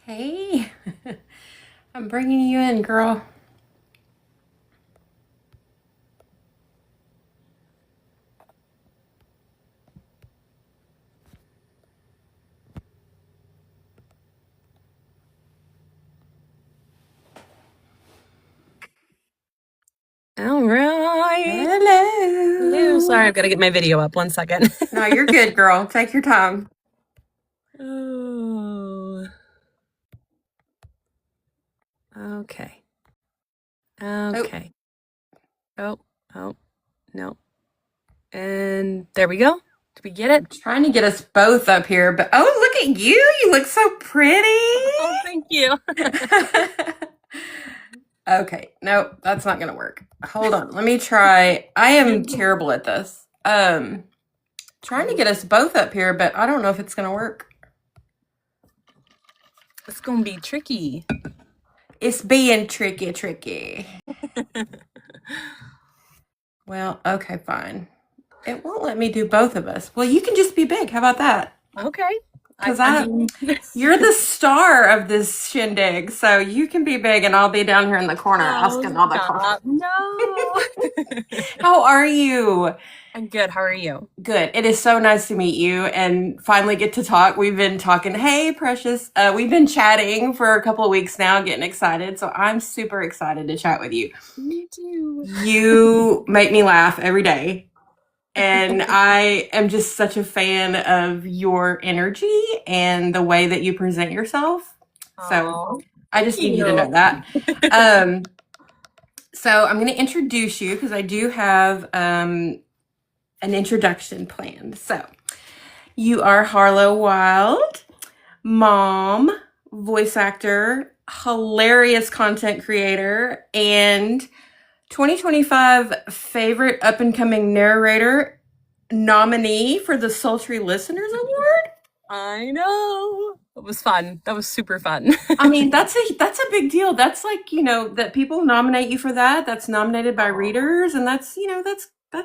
Hey, I'm bringing you in, girl. All right. Hello. Sorry, I've got to get my video up. 1 second. No, you're good, girl. Take your time. Oh. Okay. Okay. Oh, no. And there we go. Did we get it? Trying to get us both up here, but oh, look at you. You look so pretty. Oh, thank you. Okay, nope, that's not gonna work. Hold on, let me try. I am terrible at this. Trying to get us both up here, but I don't know if it's gonna work. It's going to be tricky. It's being tricky. Well, okay, fine. It won't let me do both of us. Well, you can just be big. How about that? Okay. Because you're the star of this shindig, so you can be big and I'll be down here in the corner asking all the questions. No. How are you? I'm good. How are you? Good. It is so nice to meet you and finally get to talk. We've been talking. Hey, Precious. We've been chatting for a couple of weeks now, getting excited. So I'm super excited to chat with you. Me too. You make me laugh every day. And I am just such a fan of your energy and the way that you present yourself. So I just need you to know that. So I'm going to introduce you because I do have an introduction planned. So you are Harlow Wilde, mom, voice actor, hilarious content creator, and 2025 favorite up-and-coming narrator nominee for the Sultry Listeners Award. I know. It was fun. That was super fun. I mean, that's a big deal. That's like, that people nominate you for that. That's nominated by readers, and that's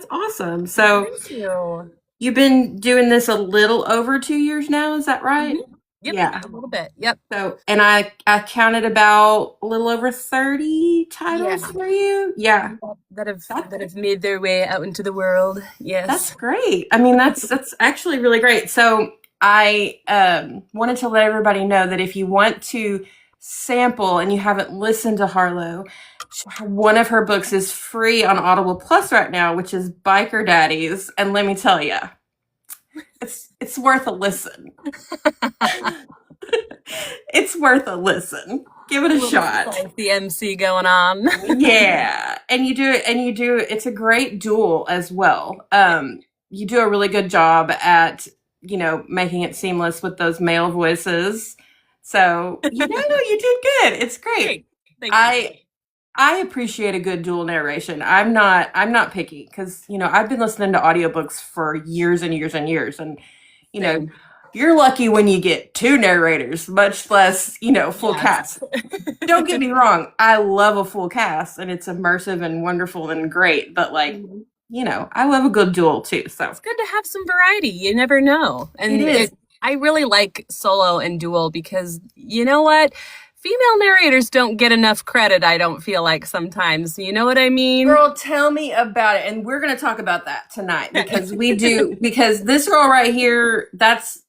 awesome. So Thank you. You've been doing this a little over 2 years now, is that right? Mm-hmm. Yep, yeah. A little bit. Yep. So, and I counted about a little over 30 titles for you. Yeah. That have made their way out into the world. Yes. That's great. I mean, that's actually really great. So I wanted to let everybody know that if you want to sample and you haven't listened to Harlow, one of her books is free on Audible Plus right now, which is Biker Daddies. And let me tell you, it's worth a listen. It's worth a listen. Give it a shot. Like the MC going on. Yeah. And you do it. It's a great duel as well. You do a really good job at, making it seamless with those male voices. So, you did good. It's great. Thank you. I appreciate a good dual narration. I'm not picky because, I've been listening to audiobooks for years and years and years. And, you're lucky when you get 2 narrators, much less, full cast. Don't get me wrong. I love a full cast and it's immersive and wonderful and great. But I love a good duel too. So it's good to have some variety. You never know. And I really like solo and duel because you know what? Female narrators don't get enough credit, I don't feel like sometimes. You know what I mean? Girl, tell me about it. And we're going to talk about that tonight because because this girl right here, that's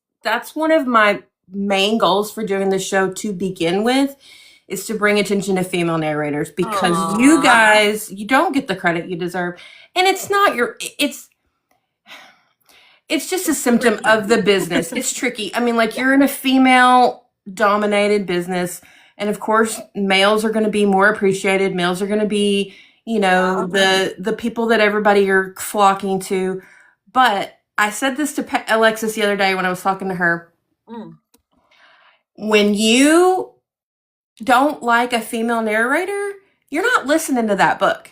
one of my main goals for doing the show to begin with, is to bring attention to female narrators because you guys, you don't get the credit you deserve. And it's not it's just a symptom of the business. It's tricky. I mean, you're in a female dominated business. And of course, males are going to be more appreciated. Males are going to be, the people that everybody are flocking to. But I said this to Alexis the other day when I was talking to her. When you don't like a female narrator, you're not listening to that book.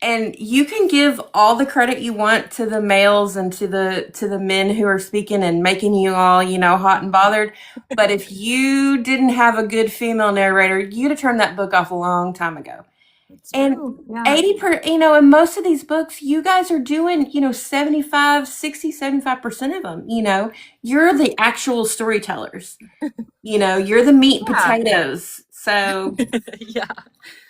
And you can give all the credit you want to the males and to the men who are speaking and making you all, hot and bothered. But if you didn't have a good female narrator, you'd have turned that book off a long time ago. It's And true. Yeah. in most of these books, you guys are doing, 75, 60, 75% of them. You're the actual storytellers. You're the meat and Yeah. potatoes. So Yeah.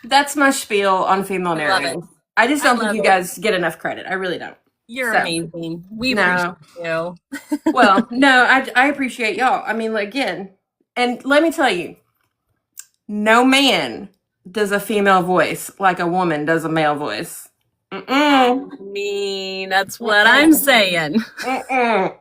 that's my spiel on female I love it. narrators. I just I don't think love you it. guys get enough credit. I really don't. You're So, amazing. We appreciate no. you. Well, no, I appreciate y'all. I mean, again, and let me tell you, no man does a female voice like a woman does a male voice. Mm-mm. I mean, that's what I'm Mm-mm. saying. Mm-mm.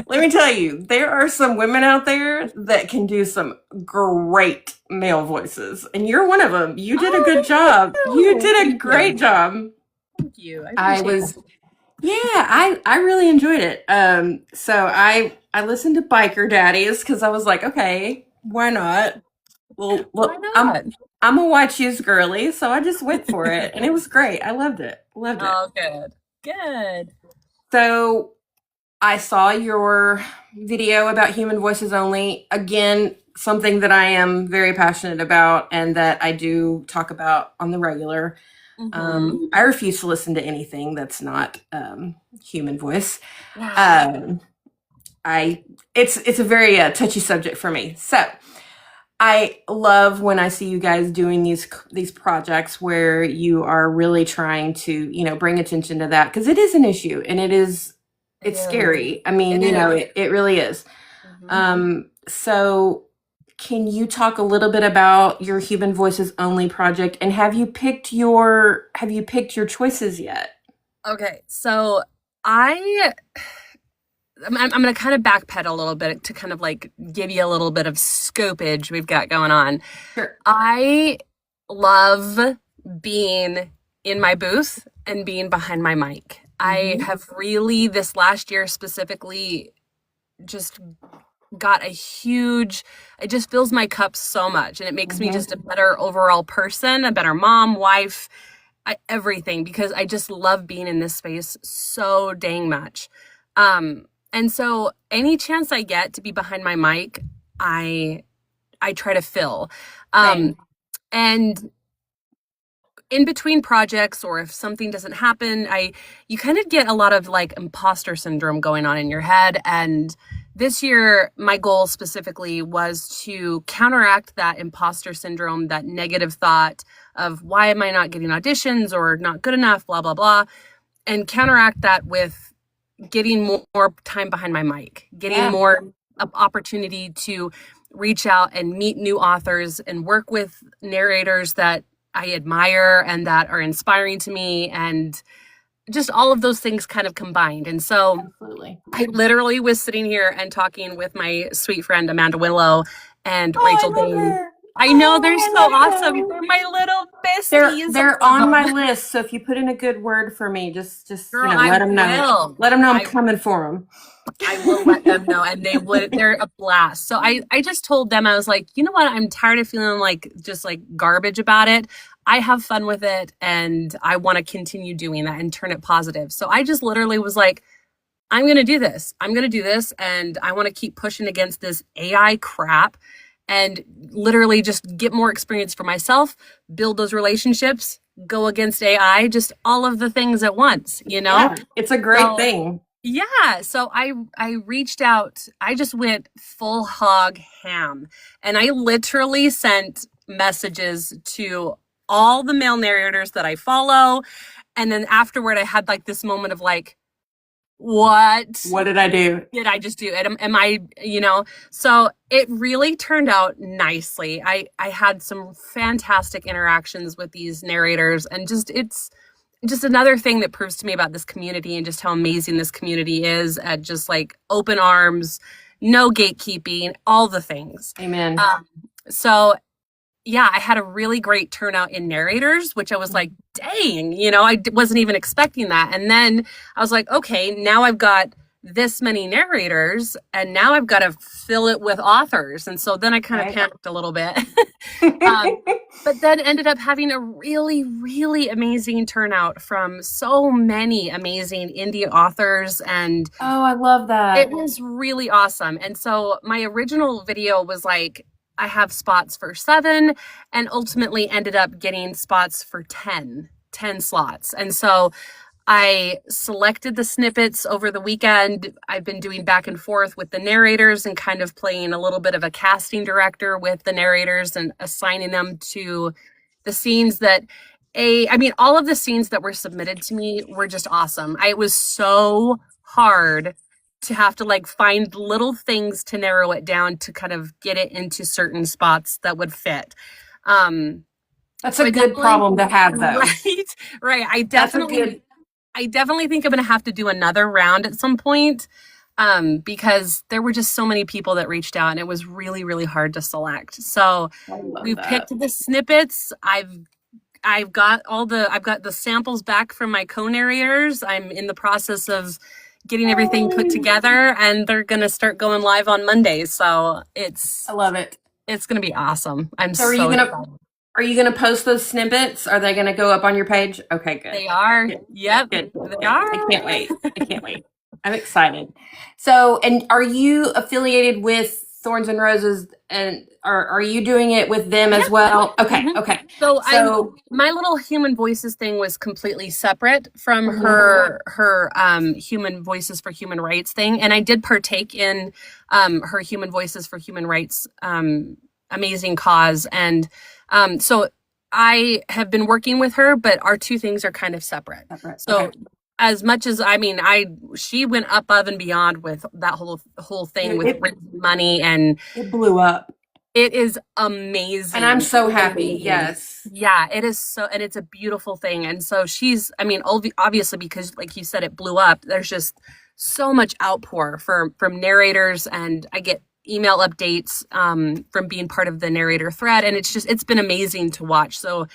Let me tell you, there are some women out there that can do some great male voices, and you're one of them. You did a good job. You did a Thank great you. job. Thank you. I I appreciate was, yeah, I really enjoed it. So I listened to Biker Daddies because I was like, okay, why not? Well, Why look, not? I'm a Watch You's girly, so I just went for it, and it was great. I loved it. Loved it. Oh, good. Good. So I saw your video about human voices only. Again, something that I am very passionate about and that I do talk about on the regular. I refuse to listen to anything that's not human voice. Yeah. It's a very touchy subject for me. So I love when I see you guys doing these projects where you are really trying to bring attention to that, because it is an issue and it's scary. I mean, it really is. So can you talk a little bit about your Human Voices Only project, and have you picked your choices yet? Okay, so I'm going to kind of backpedal a little bit to kind of like give you a little bit of scopage we've got going on. Sure. I love being in my booth and being behind my mic. I have really, this last year specifically, just got a huge, it just fills my cup so much, and it makes me just a better overall person, a better mom, wife, everything, because I just love being in this space so dang much. And so any chance I get to be behind my mic, I try to fill. And in between projects, or if something doesn't happen, you kind of get a lot of like imposter syndrome going on in your head. And this year, my goal specifically was to counteract that imposter syndrome, that negative thought of why am I not getting auditions or not good enough, blah, blah, blah, and counteract that with getting more time behind my mic, getting more opportunity to reach out and meet new authors and work with narrators that I admire and that are inspiring to me, and just all of those things kind of combined. And so I literally was sitting here and talking with my sweet friend Amanda Willow and Rachel Bain. I know, they're so awesome. They're my little besties. They're on my list. So if you put in a good word for me, just Girl, let them know. Let them know I'm coming for them. I will let them know, and they're a blast. So I just told them, I was like, you know what? I'm tired of feeling like just like garbage about it. I have fun with it, and I want to continue doing that and turn it positive. So I just literally was like, I'm going to do this. I'm going to do this, and I want to keep pushing against this AI crap and literally just get more experience for myself, build those relationships, go against AI, just all of the things at once, Yeah, it's a great thing. Yeah. So I reached out. I just went full hog ham, and I literally sent messages to all the male narrators that I follow. And then afterward, I had like this moment of like, what did I do? Did I just do? Am I, so it really turned out nicely. I had some fantastic interactions with these narrators, and it's just another thing that proves to me about this community and just how amazing this community is, at just like open arms, no gatekeeping, all the things. Amen. So yeah, I had a really great turnout in narrators, which I was like, dang, I wasn't even expecting that. And then I was like, okay, now I've got this many narrators, and now I've got to fill it with authors. And so then I kind of panicked a little bit, but then ended up having a really, really amazing turnout from so many amazing indie authors. And oh, I love that. It was really awesome. And so my original video was like, I have spots for 7 and ultimately ended up getting spots for 10 slots. And so I selected the snippets over the weekend. I've been doing back and forth with the narrators and kind of playing a little bit of a casting director with the narrators and assigning them to the scenes that all of the scenes that were submitted to me were just awesome. It was so hard to have to like find little things to narrow it down to kind of get it into certain spots that would fit. That's a good problem to have, though. Right. I definitely think I'm going to have to do another round at some point, because there were just so many people that reached out and it was really, really hard to select. So we picked the snippets. I've got the samples back from my co-narrators. I'm in the process of getting everything put together, and they're going to start going live on Monday. So I love it. It's going to be awesome. Are you going to post those snippets? Are they going to go up on your page? Okay, good. They are. Good. Yep. Good. They are. I can't wait. I'm excited. So, and are you affiliated with Thorns and Roses, and are you doing it with them as well? Okay. Mm-hmm. Okay. So my little Human Voices thing was completely separate from her Human Voices for Human Rights thing. And I did partake in her Human Voices for Human Rights amazing cause. And so I have been working with her, but our two things are kind of separate. So okay. As much as she went above and beyond with that whole thing with money, and it blew up. It is amazing. And I'm so happy. Yes. Yeah, it is so, and it's a beautiful thing. And so obviously, because like you said, it blew up, there's just so much outpour from narrators, and I get email updates from being part of the narrator thread. And it's been amazing to watch. So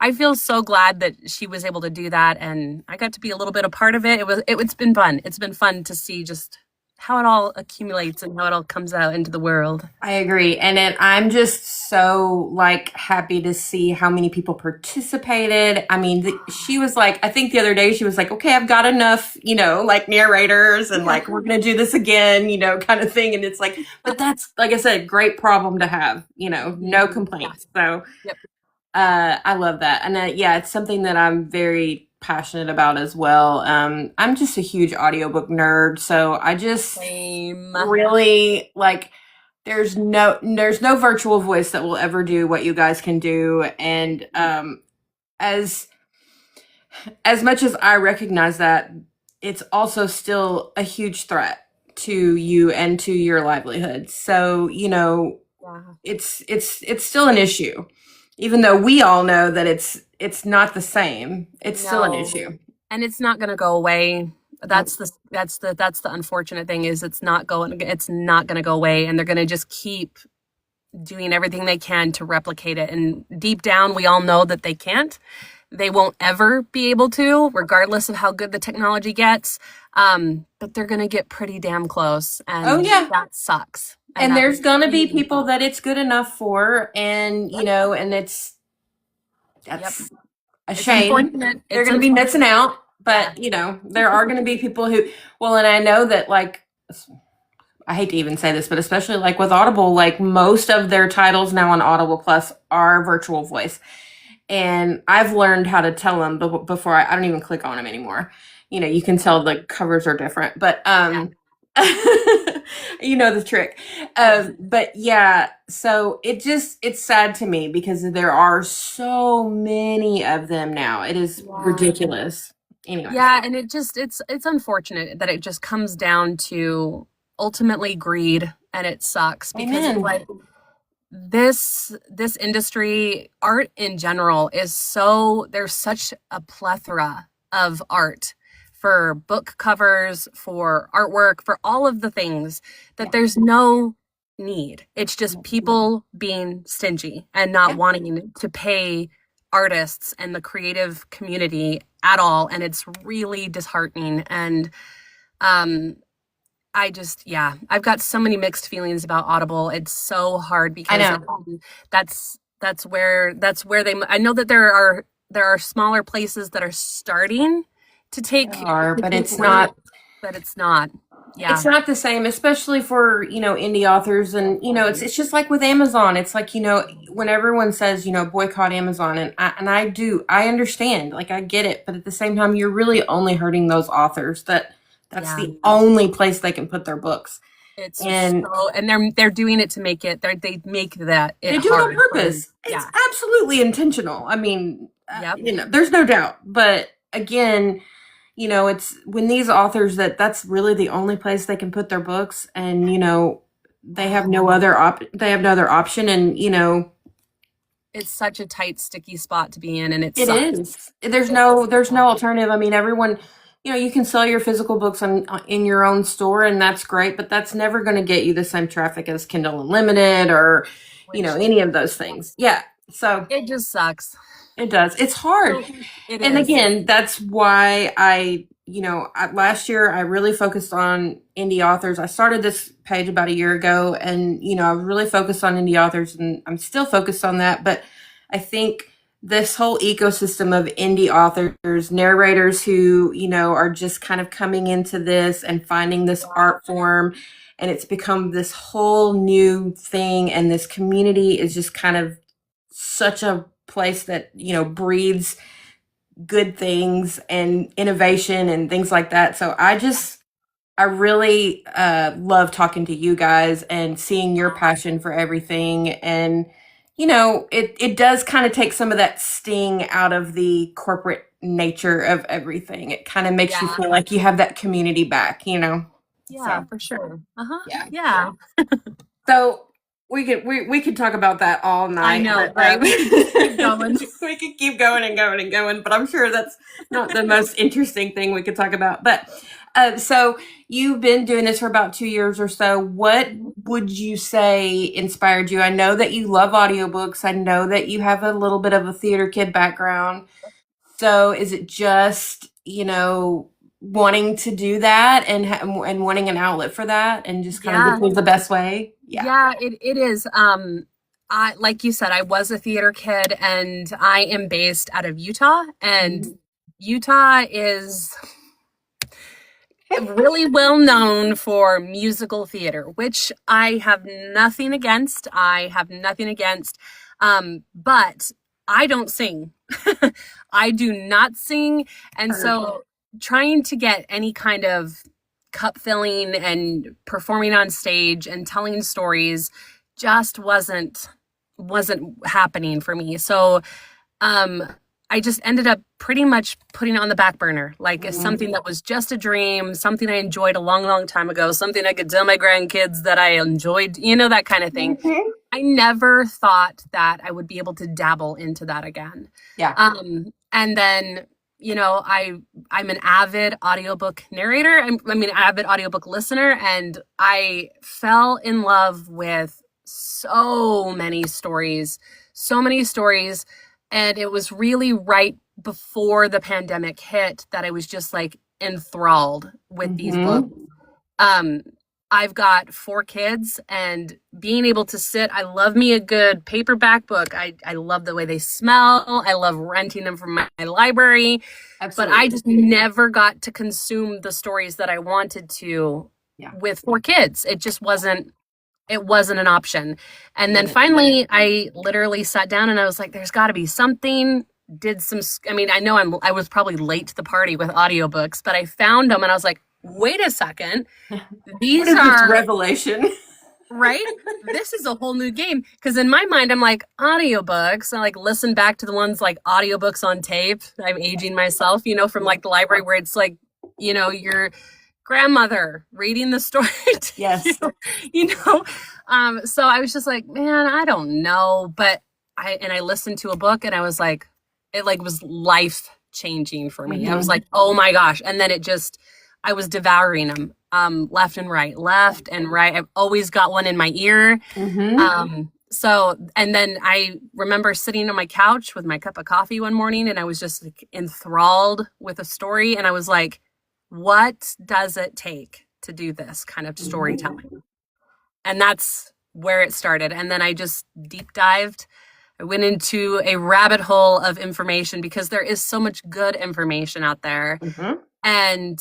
I feel so glad that she was able to do that, and I got to be a little bit a part of it. It's been fun. It's been fun to see just how it all accumulates and how it all comes out into the world. I agree. And I'm just so happy to see how many people participated. I mean, she was I think the other day she was like, okay, I've got enough, narrators, and we're going to do this again, kind of thing. And it's but that's, like I said, great problem to have, no complaints. So yep. I love that. And it's something that I'm very passionate about as well. I'm just a huge audiobook nerd, so I just really there's no virtual voice that will ever do what you guys can do. And as much as I recognize that, it's also still a huge threat to you and to your livelihood. So it's still an issue. Even though we all know that it's not the same, it's still an issue, and it's not going to go away. That's the unfortunate thing, is it's not going to go away, and they're going to just keep doing everything they can to replicate it. And deep down, we all know that they can't. They won't ever be able to, regardless of how good the technology gets. But they're going to get pretty damn close, and that sucks. And there's going to be people that it's good enough for, and, and that's a shame. They're going to be missing out, but, there are going to be people who, and I know that, I hate to even say this, but especially with Audible, most of their titles now on Audible Plus are virtual voice. And I've learned how to tell them before I don't even click on them anymore. You can tell the covers are different, but, the trick. But so it's sad to me because there are so many of them now. It is ridiculous. Anyway. Yeah, and it's unfortunate that it just comes down to ultimately greed, and it sucks because this industry, art in general, there's such a plethora of art for book covers, for artwork, for all of the things that there's no need. It's just people being stingy and not wanting to pay artists and the creative community at all. And it's really disheartening. And I've got so many mixed feelings about Audible. It's so hard because I know. That's where I know that there are smaller places that are starting to take, but it's not. But it's not. Yeah. It's not the same, especially for, indie authors. And, it's just like with Amazon. It's like, when everyone says, boycott Amazon, I understand, like, I get it. But at the same time, you're really only hurting those authors that's Yeah. the only place they can put their books. It's And so, and they're doing it to make it, they make that it they do it on hard for- purpose. It's yeah. absolutely intentional. I mean, Yep. there's no doubt. But again, it's when these authors that's really the only place they can put their books, and they have no other option, and It's such a tight, sticky spot to be in, and it is. There's no alternative. I mean, everyone, you can sell your physical books in your own store, and that's great, but that's never going to get you the same traffic as Kindle Unlimited or any of those things. Yeah. So it just sucks. It does. It's hard. And again, that's why last year I really focused on indie authors. I started this page about a year ago, and, I really focused on indie authors, and I'm still focused on that. But I think this whole ecosystem of indie authors, narrators who, are just kind of coming into this and finding this art form, and it's become this whole new thing. And this community is just kind of such a place that breeds good things and innovation and things like that. So I really love talking to you guys and seeing your passion for everything. And it does kind of take some of that sting out of the corporate nature of everything. It kind of makes you feel like you have that community back. Yeah, so, for sure. Yeah. So we could talk about that all night. I know, right? We could keep going. We could keep going and going and going, but I'm sure that's not the most interesting thing we could talk about. But so you've been doing this for about 2 years or so. What would you say inspired you? I know that you love audiobooks. I know that you have a little bit of a theater kid background. So is it just, wanting to do that and wanting an outlet for that, and just kind of this was the best way? Yeah, it is. I, like you said, I was a theater kid, and I am based out of Utah, and Utah is really well known for musical theater, which I have nothing against. But I don't sing. I do not sing. And so trying to get any kind of cup filling and performing on stage and telling stories just wasn't happening for me. So I just ended up pretty much putting it on the back burner, like something that was just a dream, something I enjoyed a long, long time ago, something I could tell my grandkids that I enjoyed, that kind of thing. I never thought that I would be able to dabble into that again. Yeah. And then, I'm an avid audiobook narrator. I'm an avid audiobook listener, and I fell in love with so many stories. And it was really right before the pandemic hit that I was just like enthralled with these books. I've got 4 kids, and being able to I love me a good paperback book. I love the way they smell. I love renting them from my library. Absolutely. But I just never got to consume the stories that I wanted to with 4 kids. It just wasn't an option. And then finally I literally sat down and I was like, there's got to be something. I was probably late to the party with audiobooks, but I found them and I was like, wait a second. These are revelation. Right? This is a whole new game. Because in my mind, I'm like, audiobooks. I like listen back to the ones like audiobooks on tape. I'm aging myself, from like the library where it's like, your grandmother reading the story to yes. So I was just like, man, I don't know. But I listened to a book and I was like, it like was life changing for me. I was like, oh my gosh. And then I was devouring them left and right. I've always got one in my ear. So, and then I remember sitting on my couch with my cup of coffee one morning, and I was just like enthralled with a story. And I was like, what does it take to do this kind of storytelling? And that's where it started. And then I just deep dived. I went into a rabbit hole of information because there is so much good information out there. And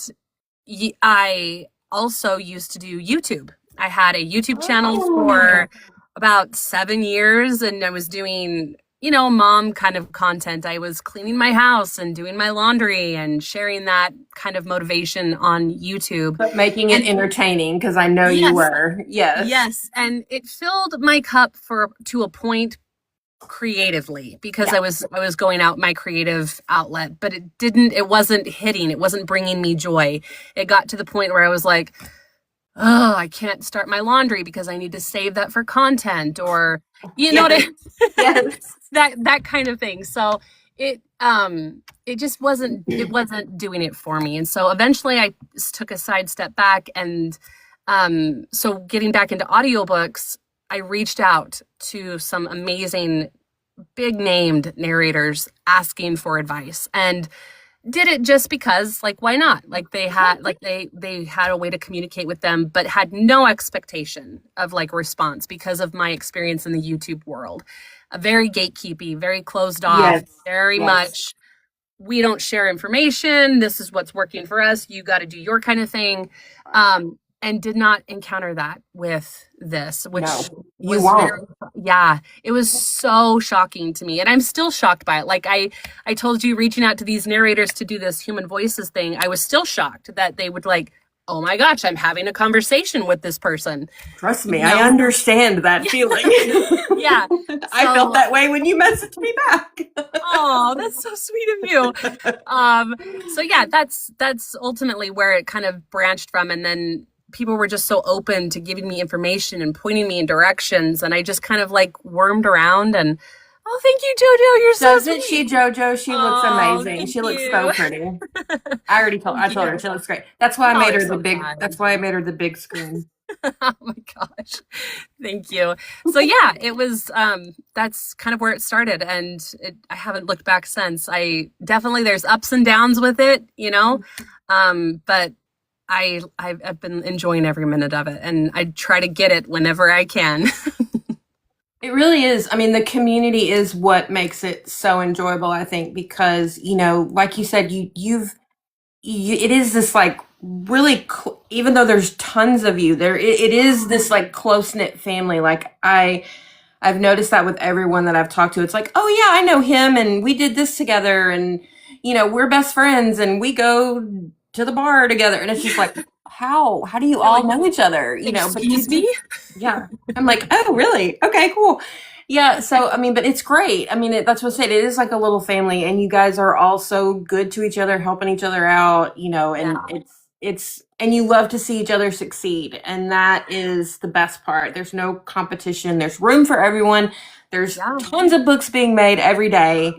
I also used to do YouTube. I had a YouTube channel Oh, for about 7 years, and I was doing, mom kind of content. I was cleaning my house and doing my laundry and sharing that kind of motivation on YouTube. but making it And entertaining because I know you yes, were. Yes. yes, and it filled my cup for to a point creatively because Yeah. I was going out my creative outlet, but it wasn't bringing me joy. It got to the point where I was like, oh, I can't start my laundry because I need to save that for content, or you know what Yes. Yes. that kind of thing. So it just wasn't doing it for me. And so eventually I took a side step back, and so getting back into audiobooks, I reached out to some amazing big named narrators asking for advice, and did it just because, like, why not? Like they had a way to communicate with them, but had no expectation of like response because of my experience in the YouTube world. A very gatekeepy, very closed off, Yes. very Yes. much we don't share information. This is what's working for us. You got to do your kind of thing. And did not encounter that with this, which No, you was won't. yeah, it was so shocking to me. And I'm still shocked by it. Like I told you, reaching out to these narrators to do this human voices thing, I was still shocked that they would like, oh my gosh, I'm having a conversation with this person. Trust me, You I know? understand that feeling. Yeah. I felt that way when you messaged me back. Oh, that's so sweet of you. So yeah, that's ultimately where it kind of branched from. And then people were just so open to giving me information and pointing me in directions. And I just kind of like wormed around and, oh, thank you, Jojo. You're so Doesn't she, sweet. JoJo? She looks Oh, amazing. thank She looks so you. pretty. I Thank told her you. she looks great. That's why I Oh, made you're her the so big, kind. that's why I made her the big screen. Oh my gosh. Thank you. So yeah, it was that's kind of where it started, and I haven't looked back since. I definitely, there's ups and downs with it, but I've been enjoying every minute of it, and I try to get it whenever I can. It really is. I mean, the community is what makes it so enjoyable, I think, because, like you said, it is this like really even though there's tons of you there, it is this like close knit family. Like I've noticed that with everyone that I've talked to. It's like, oh yeah, I know him and we did this together, and we're best friends and we go to the bar together, and it's just like, how do you You're all like, know each other, but excuse me? yeah. I'm like, oh really, okay, cool. Yeah, so I mean, but it's great. I mean, that's what I said. It is like a little family, and you guys are all so good to each other, helping each other out, and Yeah. it's and you love to see each other succeed, and that is the best part. There's no competition. There's room for everyone. There's Yeah. tons of books being made every day.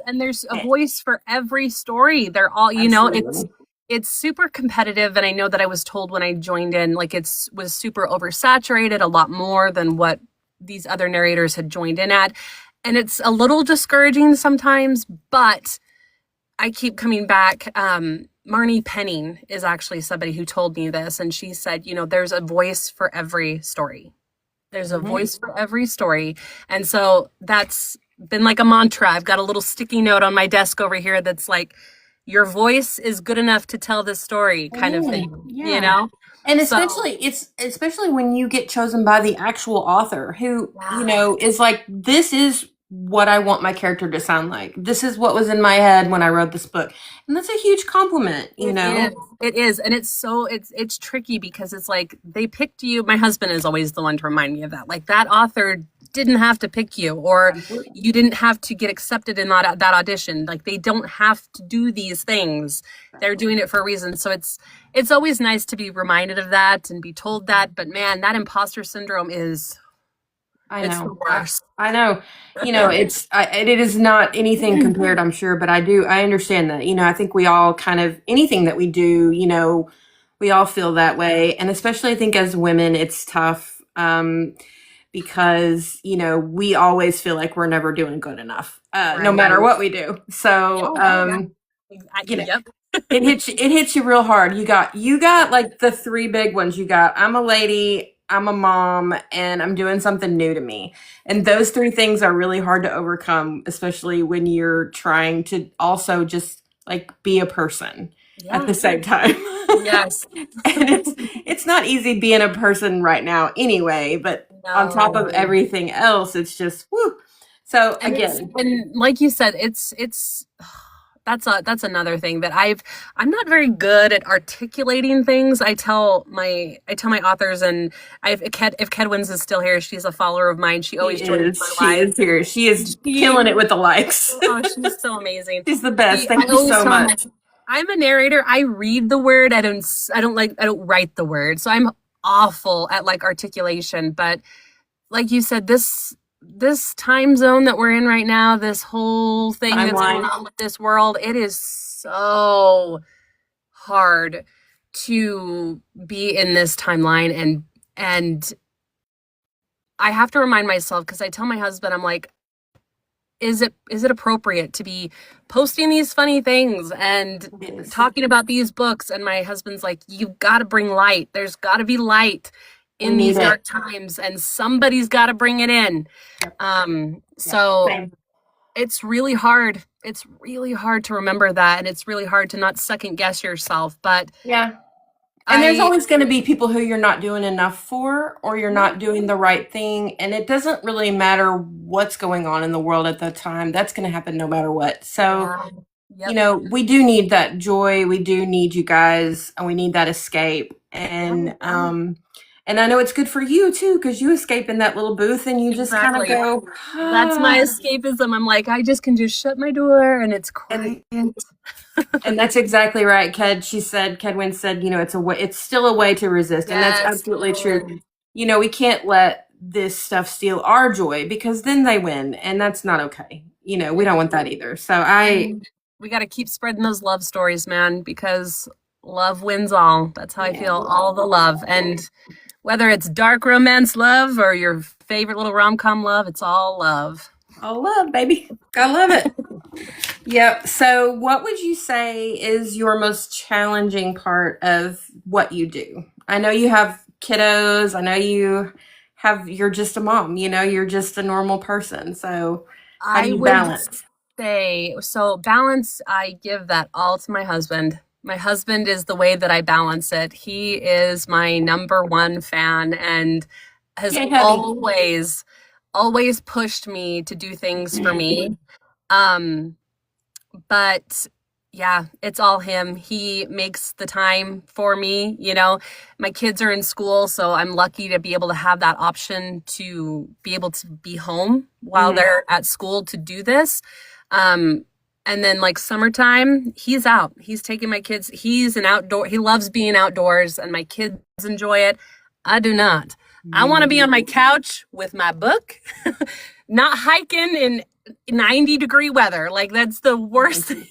And there's a Eh, voice for every story. They're all, Absolutely. it's super competitive, and I know that I was told when I joined in, like, was super oversaturated, a lot more than what these other narrators had joined in at. And it's a little discouraging sometimes, but I keep coming back. Marnie Penning is actually somebody who told me this, and she said, there's a voice for every story. There's a Mhm. voice for every story. And so that's been like a mantra. I've got a little sticky note on my desk over here that's like, your voice is good enough to tell this story, kind of thing, Yeah. And So, especially when you get chosen by the actual author who, yeah. is like, this is what I want my character to sound like. This is what was in my head when I wrote this book. And that's a huge compliment, It is. It is. And it's tricky because it's like they picked you. My husband is always the one to remind me of that. Like, that author didn't have to pick you, or Absolutely. you didn't have to get accepted in that audition. Like, they don't have to do these things. They're doing it for a reason. So it's always nice to be reminded of that and be told that. But man, that imposter syndrome I it's the know. worst. I know. It is not anything compared, I'm sure, but I understand that. I think we all kind of, anything that we do, we all feel that way. And especially I think as women, it's tough, because, we always feel like we're never doing good enough, no Right. matter what we do. So, Oh, yeah. Yep. it hits you real hard. You got like the three big ones. You got, I'm a lady, I'm a mom, and I'm doing something new to me. And those three things are really hard to overcome, especially when you're trying to also just like be a person. at Yeah. the same time. Yes. And it's not easy being a person right now anyway, but on top of No. everything else, it's just whoo. So again, And like you said, it's that's another thing that I'm not very good at articulating things. I tell my authors, and if Kedwins is still here, she's a follower of mine. She always joins my she live. is here. She is She killing it with the likes. Oh, she's so amazing. She's the best. I Thank you always so tell them, much. I'm a narrator. I read the word. I don't write the word. So I'm awful at like articulation. But like you said, this time zone that we're in right now, this whole thing that's going Timeline. on with this world, it is so hard to be in this timeline, and I have to remind myself, because I tell my husband, I'm like, is it appropriate to be posting these funny things and Yes. talking about these books? And my husband's like, you've got to bring light. There's got to be light in these dark times, and somebody's got to bring it in. So it's really hard. It's really hard to remember that, and it's really hard to not second guess yourself. But yeah. And there's always going to be people who you're not doing enough for, or you're not doing the right thing. And it doesn't really matter what's going on in the world at that time. That's going to happen no matter what. So, we do need that joy. We do need you guys, and we need that escape. And I know it's good for you too, because you escape in that little booth and you just kind of go. That's my escapism. I'm like, I just can just shut my door and it's quiet. And that's exactly right, Kedwin said, it's still a way to resist. And that's absolutely true. We can't let this stuff steal our joy, because then they win, and that's not okay. We don't want that either. So we got to keep spreading those love stories, man, because love wins all. That's how I feel. All the love. And whether it's dark romance love or your favorite little rom-com love, it's all love. All love, baby. I love it. Yep. So what would you say is your most challenging part of what you do? I know you have kiddos. I know you're just a mom, you're just a normal person. So how do you balance? Balance, I give that all to my husband. My husband is the way that I balance it. He is my number one fan and has always pushed me to do things for me. But yeah, it's all him. He makes the time for me. My kids are in school, so I'm lucky to be able to have that option to be able to be home while they're at school to do this. And then like summertime, he's out. He's taking my kids. He loves being outdoors, and my kids enjoy it. I do not. I want to be on my couch with my book, not hiking in 90-degree weather. Like, that's the worst thing.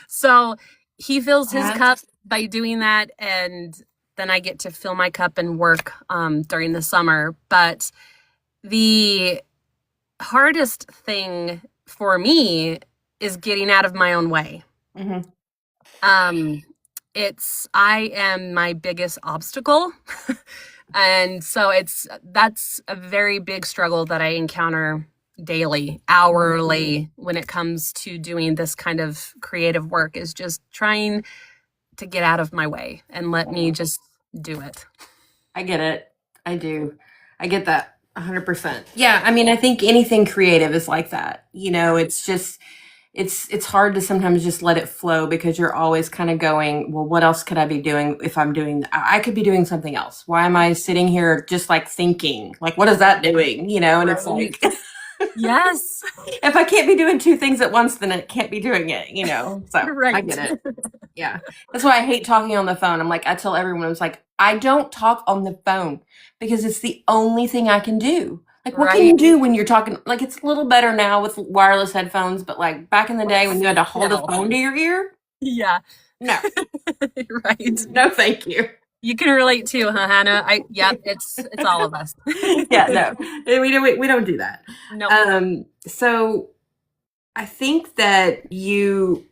So he fills his cup by doing that, and then I get to fill my cup and work during the summer. But the hardest thing for me is getting out of my own way. I am my biggest obstacle. And so that's a very big struggle that I encounter daily, hourly, when it comes to doing this kind of creative work, is just trying to get out of my way and let me just do it. I get it. I do. I get that 100%. Yeah. I mean, I think anything creative is like that. It's just, it's hard to sometimes just let it flow, because you're always kind of going, well, what else could I be doing if I could be doing something else. Why am I sitting here just like thinking, like, what is that doing? And it's like, yes, if I can't be doing two things at once, then it can't be doing it, so I get it. Yeah. That's why I hate talking on the phone. I'm like, I tell everyone, it's like, I don't talk on the phone because it's the only thing I can do. Like, what can you do when you're talking? Like, it's a little better now with wireless headphones, but like back in the day when you had to hold a phone to your ear. Yeah. No. Right. No, thank you. You can relate too, huh, Hannah? It's all of us. Yeah, no, we don't do that. No. So I think that you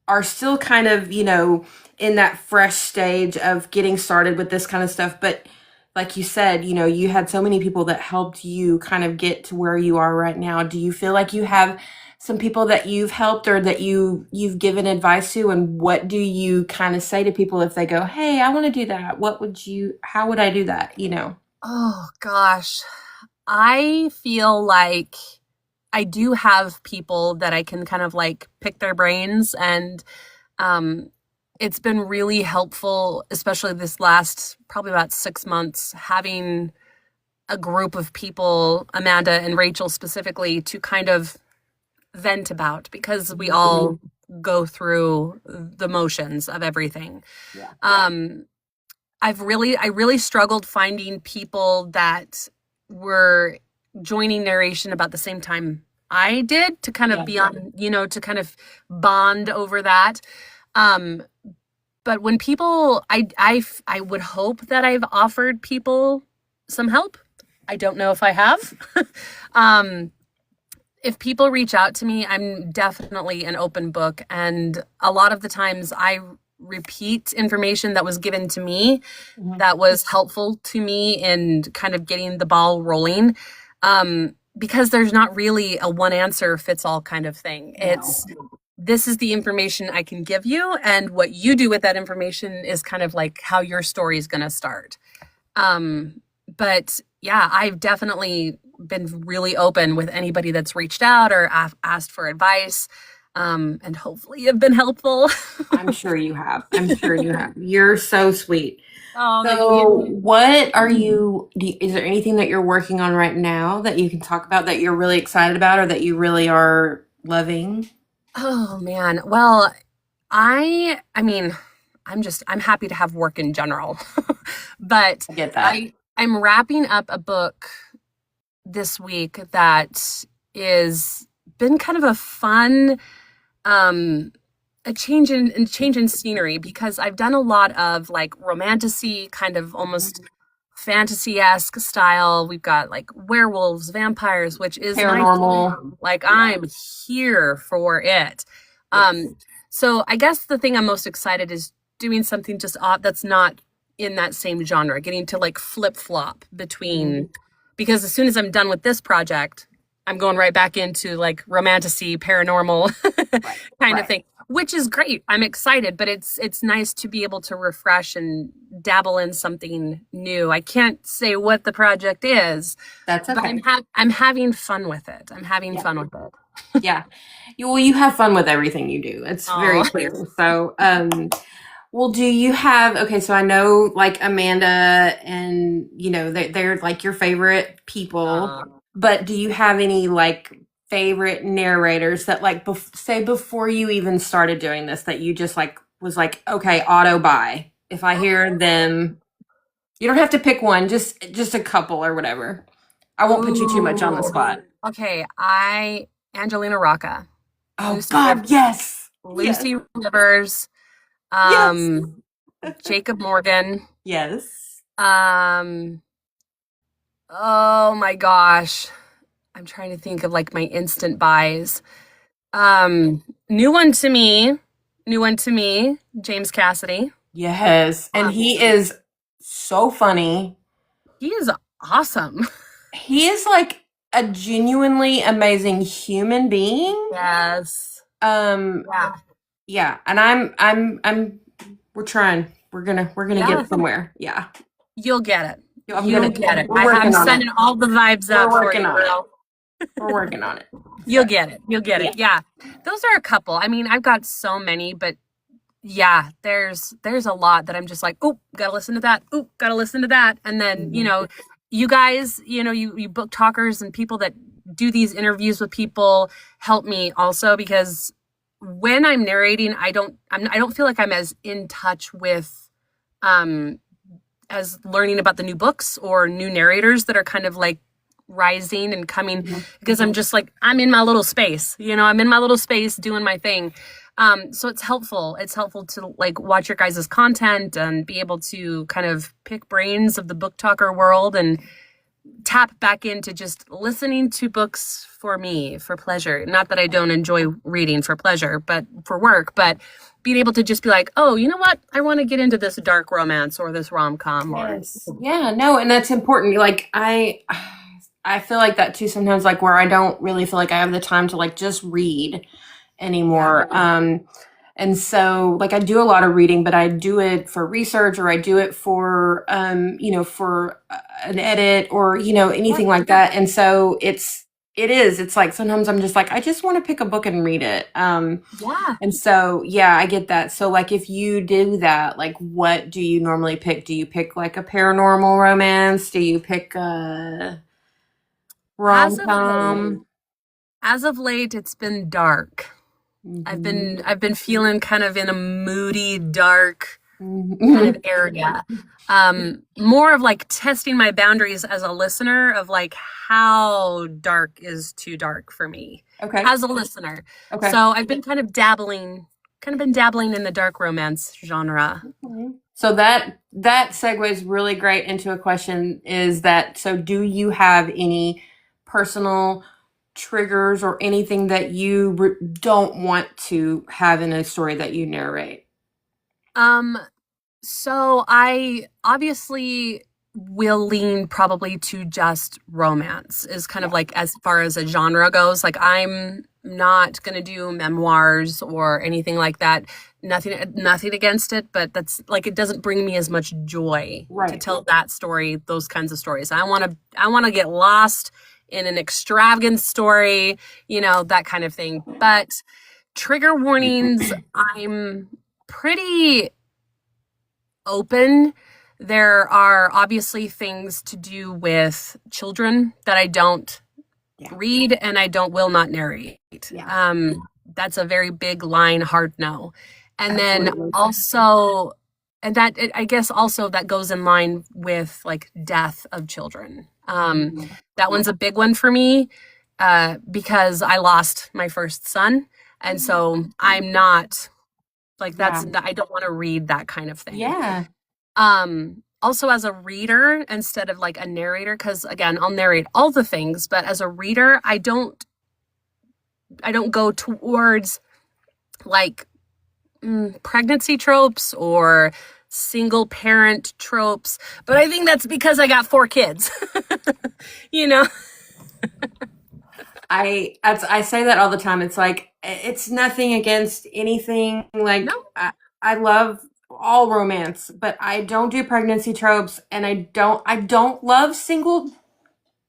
are still kind of, in that fresh stage of getting started with this kind of stuff. But like you said, you had so many people that helped you kind of get to where you are right now. Do you feel like you have some people that you've helped or that you've given advice to, and what do you kind of say to people if they go, "Hey, I want to do that. How would I do that?" Oh gosh. I feel like I do have people that I can kind of like pick their brains, and um, it's been really helpful, especially this last probably about 6 months, having a group of people, Amanda and Rachel specifically, to kind of vent about because we all go through the motions of everything. Yeah. I really struggled finding people that were joining narration about the same time I did to kind of be on, to kind of bond over that. But when people, I would hope that I've offered people some help. I don't know if I have. If people reach out to me, I'm definitely an open book. And a lot of the times I repeat information that was given to me that was helpful to me in kind of getting the ball rolling. Because there's not really a one answer fits all kind of thing. This is the information I can give you, and what you do with that information is kind of like how your story is going to start. But yeah, I've definitely been really open with anybody that's reached out or asked for advice. And hopefully you've been helpful. I'm sure you have. You're so sweet. Oh, so what is there anything that you're working on right now that you can talk about that you're really excited about or that you really are loving? Oh man. Well, I mean, I'm happy to have work in general. But I get that. I'm wrapping up a book this week that is been kind of a fun a change in scenery, because I've done a lot of like romantasy, kind of almost fantasy-esque style. We've got like werewolves, vampires, which is paranormal. Like I'm here for it. Yes. So I guess the thing I'm most excited is doing something just odd that's not in that same genre, getting to like flip-flop between, because as soon as I'm done with this project, I'm going right back into like romantasy, paranormal kind of thing, which is great. I'm excited, but it's nice to be able to refresh and dabble in something new. I can't say what the project is. That's okay. But I'm having fun with it. I'm having fun with it. Yeah. You have fun with everything you do. It's very clear. So, well, do you have, okay, so I know like Amanda and, they're like your favorite people, but do you have any like favorite narrators that like, say before you even started doing this, that you just like, was like, okay, auto buy. If I hear them, you don't have to pick one, just a couple or whatever. I won't put you too much on the spot. Okay, Angelina Rocca. Oh God, yes. Lucy Rivers. Jacob Morgan. Yes. Oh my gosh. I'm trying to think of like my instant buys. New one to me, James Cassidy. Yes. And he is so funny. He is awesome. He is like a genuinely amazing human being. Yes. Yeah. And we're trying. We're gonna get somewhere. Yeah. You'll get it. You'll get it. I'm sending all the vibes out for you, girl. We're working on it. You'll get it. Yeah. Those are a couple. I mean, I've got so many, but yeah, there's a lot that I'm just like, oh, gotta listen to that. Oh, gotta listen to that. And then, you guys, you book talkers and people that do these interviews with people help me also, because when I'm narrating, I don't feel like I'm as in touch with as learning about the new books or new narrators that are kind of like rising and coming, because I'm just like, I'm in my little space, I'm in my little space doing my thing. So it's helpful to like watch your guys' content and be able to kind of pick brains of the book talker world and tap back into just listening to books for me, for pleasure. Not that I don't enjoy reading for pleasure, but for work, but being able to just be like, oh, you know what? I want to get into this dark romance or this rom-com or Yes. Yeah, no, and that's important. Like I feel like that too sometimes, like where I don't really feel like I have the time to like just read anymore. And so like I do a lot of reading, but I do it for research or I do it for for an edit or anything like that. And so it's like sometimes I'm just like I just want to pick a book and read it. yeah. And so yeah, I get that. So like if you do that, like what do you normally pick? Do you pick like a paranormal romance? Do you pick a As of rom-com? as of late, it's been dark. Mhm. I've been feeling kind of in a moody, dark kind of Mhm. area. More of like testing my boundaries as a listener of like how dark is too dark for me Okay. as a listener. Okay. So I've been kind of been dabbling in the dark romance genre. Okay. So that segues really great into a question is that so do you have any personal triggers or anything that you don't want to have in a story that you narrate? Um, So I obviously will lean probably to just romance is kind of Yeah. like as far as a genre goes. Like I'm not gonna do memoirs or anything like that. Nothing against it, but that's like it doesn't bring me as much joy to Right. tell that story, those kinds of stories. I wanna get lost in an extravagant story, that kind of thing. But trigger warnings, I'm pretty open. There are obviously things to do with children that I don't Yeah. read and I don't will not narrate. Yeah. That's a very big line, hard no. And then Absolutely. also, and that I guess also that goes in line with like death of children. That one's a big one for me because I lost my first son, and so I'm not like Yeah. I don't want to read that kind of thing. Yeah. Also as a reader instead of like a narrator, because again, I'll narrate all the things, but as a reader, I don't go towards like pregnancy tropes or single parent tropes. But I think that's because I got 4 kids. you know? I say that all the time. It's like it's nothing against anything. Like No. I love all romance, but I don't do pregnancy tropes, and I don't love single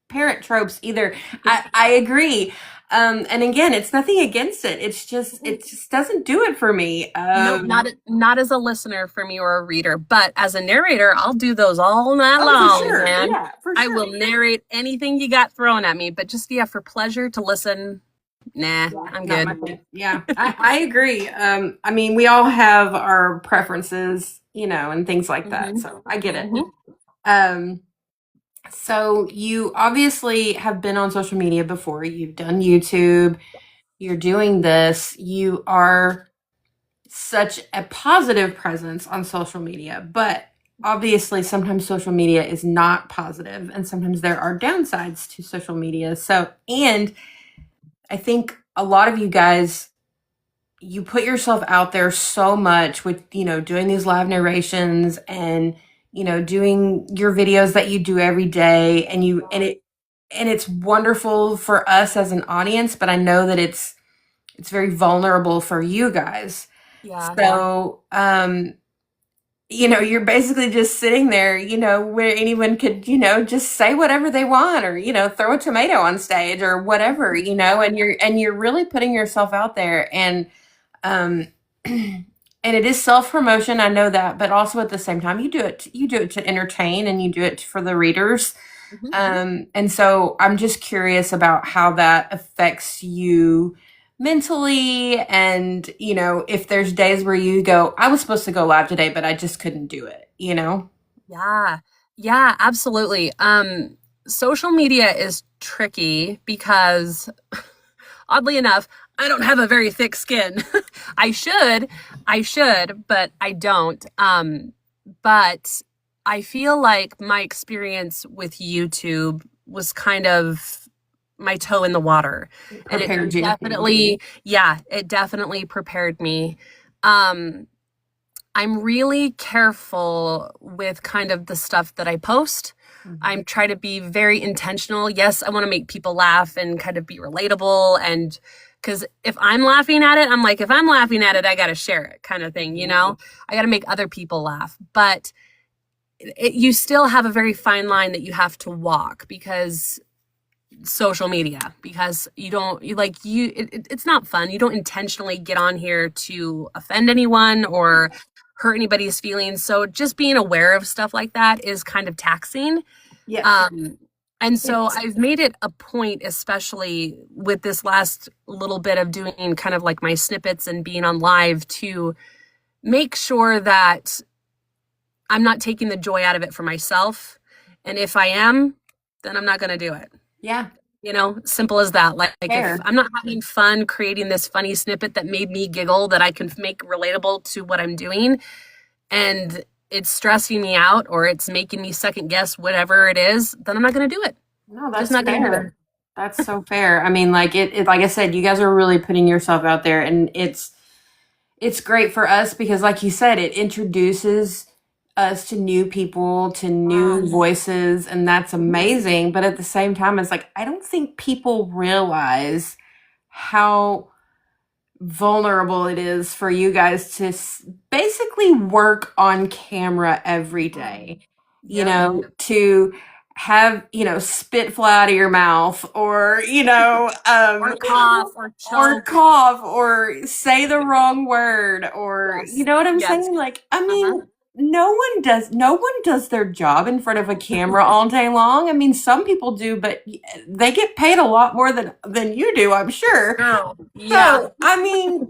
parent tropes either. I agree. And again, it's nothing against it. It just doesn't do it for me. Nope, not as a listener for me or a reader, but as a narrator, I'll do those all night Oh, for long, sure. man. Yeah, for I sure. will narrate anything you got thrown at me, but just for pleasure to listen. Nah, Yeah, I'm not good. my thing. Yeah, I agree. I mean, we all have our preferences, and things like that. hmm So I get it. hmm Um, so you obviously have been on social media before. You've done YouTube. You're doing this. You are such a positive presence on social media, but obviously sometimes social media is not positive and sometimes there are downsides to social media. So, and I think a lot of you guys, you put yourself out there so much with, doing these live narrations and, doing your videos that you do every day and it's wonderful for us as an audience, but I know that it's very vulnerable for you guys. Yeah. So, you're basically just sitting there, where anyone could, just say whatever they want or, throw a tomato on stage or whatever, and you're really putting yourself out there um and it is self-promotion, I know that, but also at the same time you do it to entertain and you do it for the readers. hmm And so I'm just curious about how that affects you mentally and, if there's days where you go, I was supposed to go live today, but I just couldn't do it. Yeah. Yeah, absolutely. Social media is tricky because oddly enough, I don't have a very thick skin. I should, but I don't. But I feel like my experience with YouTube was kind of my toe in the water. And Prepared you. it definitely prepared me. Um, I'm really careful with kind of the stuff that I post. I'm try to be very intentional. Yes, I want to make people laugh and kind of be relatable. And because if I'm laughing at it, I'm like, if I'm laughing at it, I got to share it kind of thing, you know? I got to make other people laugh. But you still have a very fine line that you have to walk because social media, because you don't you like you it's not fun. You don't intentionally get on here to offend anyone or hurt anybody's feelings. So just being aware of stuff like that is kind of taxing. Yes. And so I've made it a point, especially with this last little bit of doing kind of like my snippets and being on live, to make sure that I'm not taking the joy out of it for myself. And if I am, then I'm not going to do it. Yeah. You know, simple as that. Like Fair. if I'm not having fun creating this funny snippet that made me giggle that I can make relatable to what I'm doing, and it's stressing me out or it's making me second guess whatever it is, then I'm not going to do it. No, that's Just not going to do it. fair. That's so fair. I mean, like like I said, you guys are really putting yourself out there, and it's great for us because, like you said, it introduces us to new people, to new voices, and that's amazing. But at the same time, it's like I don't think people realize how vulnerable it is for you guys to basically work on camera every day. You know, to have, spit fly out of your mouth, or, Or cough or or choke. cough or say the wrong word, or, Yes. you know what I'm Yes. saying? Like, I mean, no one does their job in front of a camera all day long. I mean, some people do, but they get paid a lot more than you do, I'm sure. Girl. Yeah. So, I mean,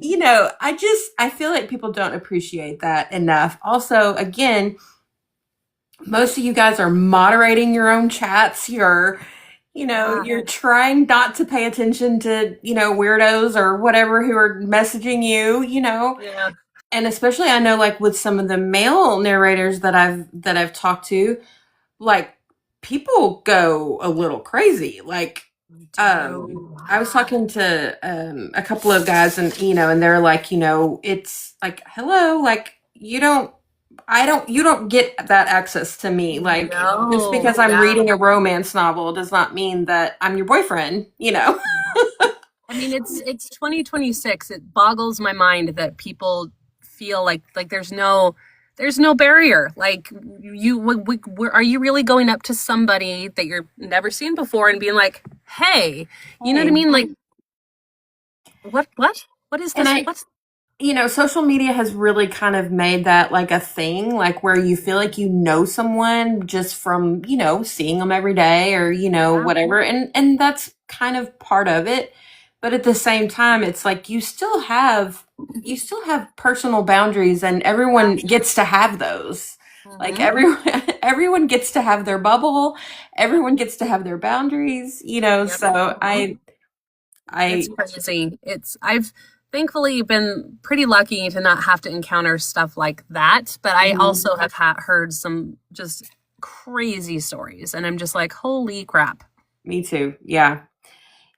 I feel like people don't appreciate that enough. Also, again, most of you guys are moderating your own chats. You're trying not to pay attention to, weirdos or whatever who are messaging you, Yeah. and especially I know, like, with some of the male narrators that I've talked to, like, people go a little crazy. Like, I was talking to a couple of guys, and and they're like, it's like, hello, like, you don't get that access to me. Like, just because I'm reading a romance novel does not mean that I'm your boyfriend, I mean, it's 2026. It boggles my mind that people feel like there's no barrier. Like, are you really going up to somebody that you're never seen before and being like, hey, you know what I mean? Like, what is this? What's social media has really kind of made that like a thing, like where you feel like someone just from, seeing them every day, or, whatever. And that's kind of part of it. But at the same time, it's like you still have personal boundaries, and everyone gets to have those. Like, everyone gets to have their bubble. Everyone gets to have their boundaries, so it's crazy. I've thankfully been pretty lucky to not have to encounter stuff like that, but I also have heard some just crazy stories, and I'm just like, holy crap. Me too. Yeah.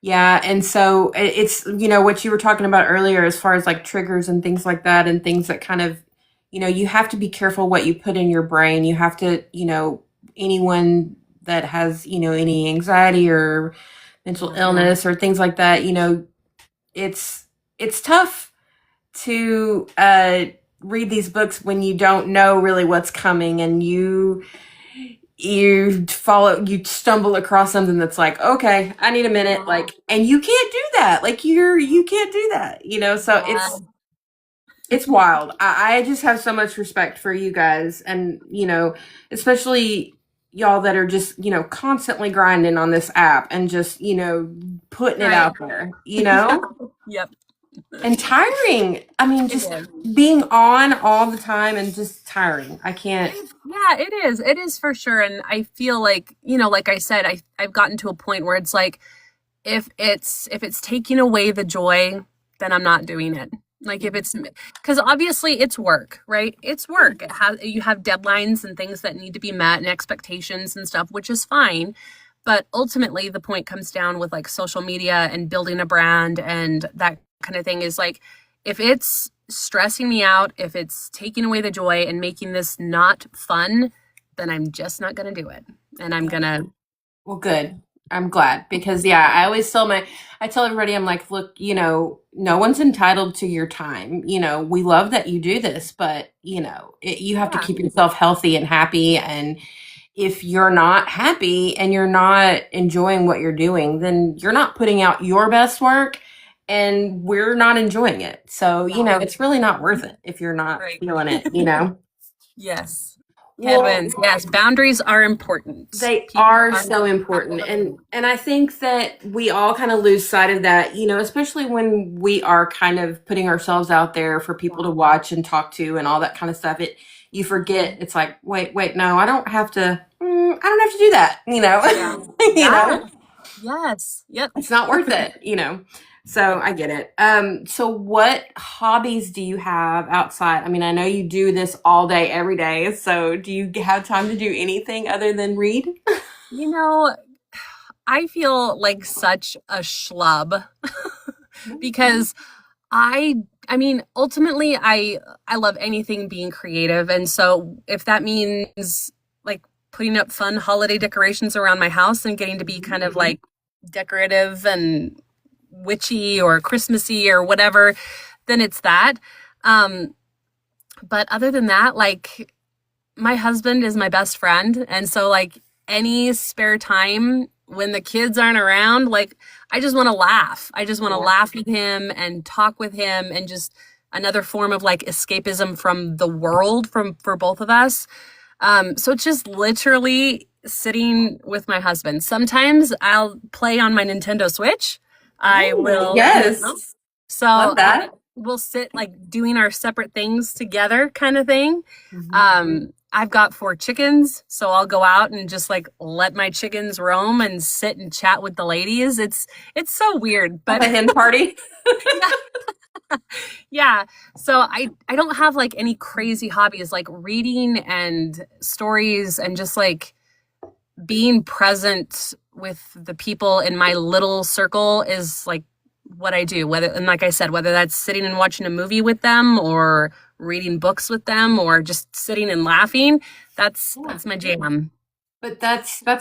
Yeah. And so it's, what you were talking about earlier, as far as like triggers and things like that, and things that kind of, you have to be careful what you put in your brain. You have to, anyone that has, any anxiety or mental illness or things like that, it's tough to read these books when you don't know really what's coming, and you stumble across something that's like, okay, I need a minute, like, and you can't do that. Like, you can't do that, so it's wild. I just have so much respect for you guys, and especially y'all that are just, constantly grinding on this app and just, putting it out there, Yep. and tiring. I mean, just being on all the time and just tiring. I can't. Yeah, it is. It is for sure. And I feel like, like I said, I've gotten to a point where it's like, if it's taking away the joy, then I'm not doing it. Like, if it's, because obviously it's work, right? It's work. You have deadlines and things that need to be met and expectations and stuff, which is fine. But ultimately, the point comes down with like social media and building a brand and that kind of thing, is like, if it's stressing me out, if it's taking away the joy and making this not fun, then I'm just not going to do it. And I'm going to. Well, good. I'm glad because I tell everybody, I'm like, look, no one's entitled to your time. We love that you do this, but you have to keep yourself healthy and happy. And if you're not happy and you're not enjoying what you're doing, then you're not putting out your best work and we're not enjoying it. So, it's really not worth it if you're not feeling it. Yes. Headwinds. Yes, boundaries are important. They are so important. And I think that we all kind of lose sight of that, especially when we are kind of putting ourselves out there for people to watch and talk to and all that kind of stuff. You forget, it's like, wait, no, I don't have to do that, Yeah. Yes. Yep. It's not worth it, So I get it. So what hobbies do you have outside? I mean, I know you do this all day, every day. So do you have time to do anything other than read? I feel like such a schlub because I mean, ultimately I love anything being creative. And so if that means like putting up fun holiday decorations around my house and getting to be kind of like decorative and witchy or Christmassy or whatever, then it's that. But other than that, like my husband is my best friend. And so like any spare time when the kids aren't around, like I just want to laugh. I just want to laugh with him and talk with him and just another form of like escapism from the world for both of us. So it's just literally sitting with my husband. Sometimes I'll play on my Nintendo Switch. I will. Yes. So we'll sit like doing our separate things together kind of thing. I've got 4 chickens, so I'll go out and just like let my chickens roam and sit and chat with the ladies. It's so weird, but a hen party. Yeah. So I don't have like any crazy hobbies like reading and stories and just like being present with the people in my little circle is like what I do. And like I said, whether that's sitting and watching a movie with them or reading books with them or just sitting and laughing, that's my jam. But that's a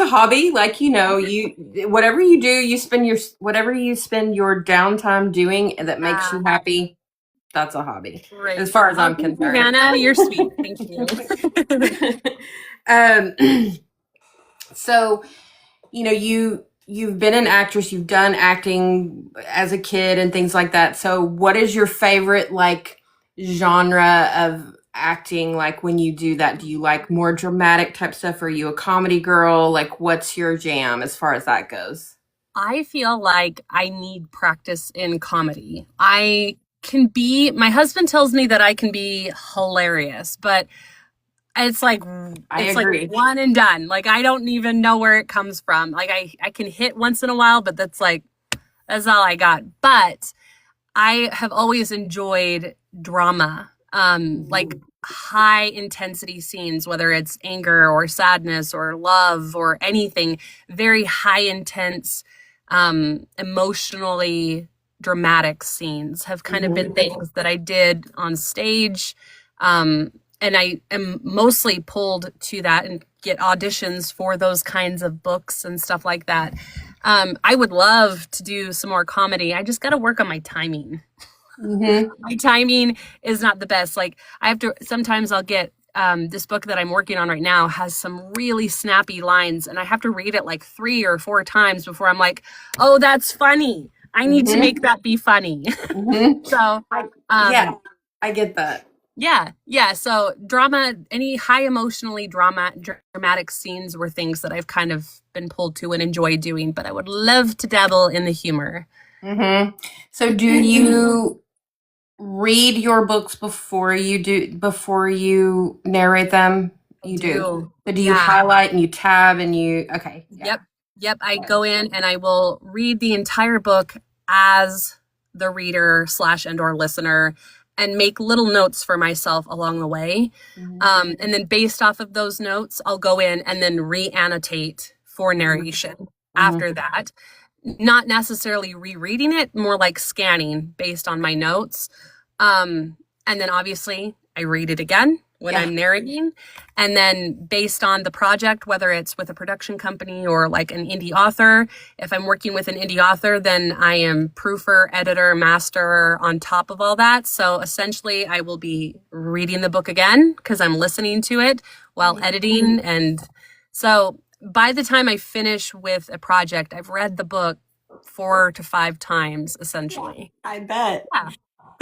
hobby. Like, whatever you do, whatever you spend your downtime doing that makes you happy. That's a hobby. Right. As far as I'm concerned. Hannah, you're sweet. Thank you. So, you've been an actress, you've done acting as a kid and things like that. So what is your favorite like genre of acting? Like when you do that, do you like more dramatic type stuff? Are you a comedy girl? Like what's your jam as far as that goes? I feel like I need practice in comedy. My husband tells me that I can be hilarious, but it's like one and done. Like I don't even know where it comes from. Like I can hit once in a while, but that's all I got. But I have always enjoyed drama, like high intensity scenes, whether it's anger or sadness or love or anything, very high intense, emotionally dramatic scenes have kind of been things that I did on stage. And I am mostly pulled to that and get auditions for those kinds of books and stuff like that. I would love to do some more comedy. I just got to work on my timing. My timing is not the best. Like sometimes I'll get this book that I'm working on right now has some really snappy lines and I have to read it like 3 or 4 times before I'm like, oh, that's funny. I need to make that be funny. So I get that. Yeah. So drama, any high emotionally dramatic scenes were things that I've kind of been pulled to and enjoy doing, but I would love to dabble in the humor. So do you read your books before you narrate them? You do. But do you highlight and you tab and you, okay. Yeah. Yep. I go in and I will read the entire book as the reader / and or listener and make little notes for myself along the way. And then based off of those notes, I'll go in and then re-annotate for narration after that. not necessarily rereading it, more like scanning based on my notes. And then obviously I read it again when I'm narrating. And then based on the project, whether it's with a production company or like an indie author, if I'm working with an indie author, then I am proofer, editor, master on top of all that. So essentially I will be reading the book again because I'm listening to it while editing. And so by the time I finish with a project, I've read the book 4 to 5 times essentially. I bet. Yeah.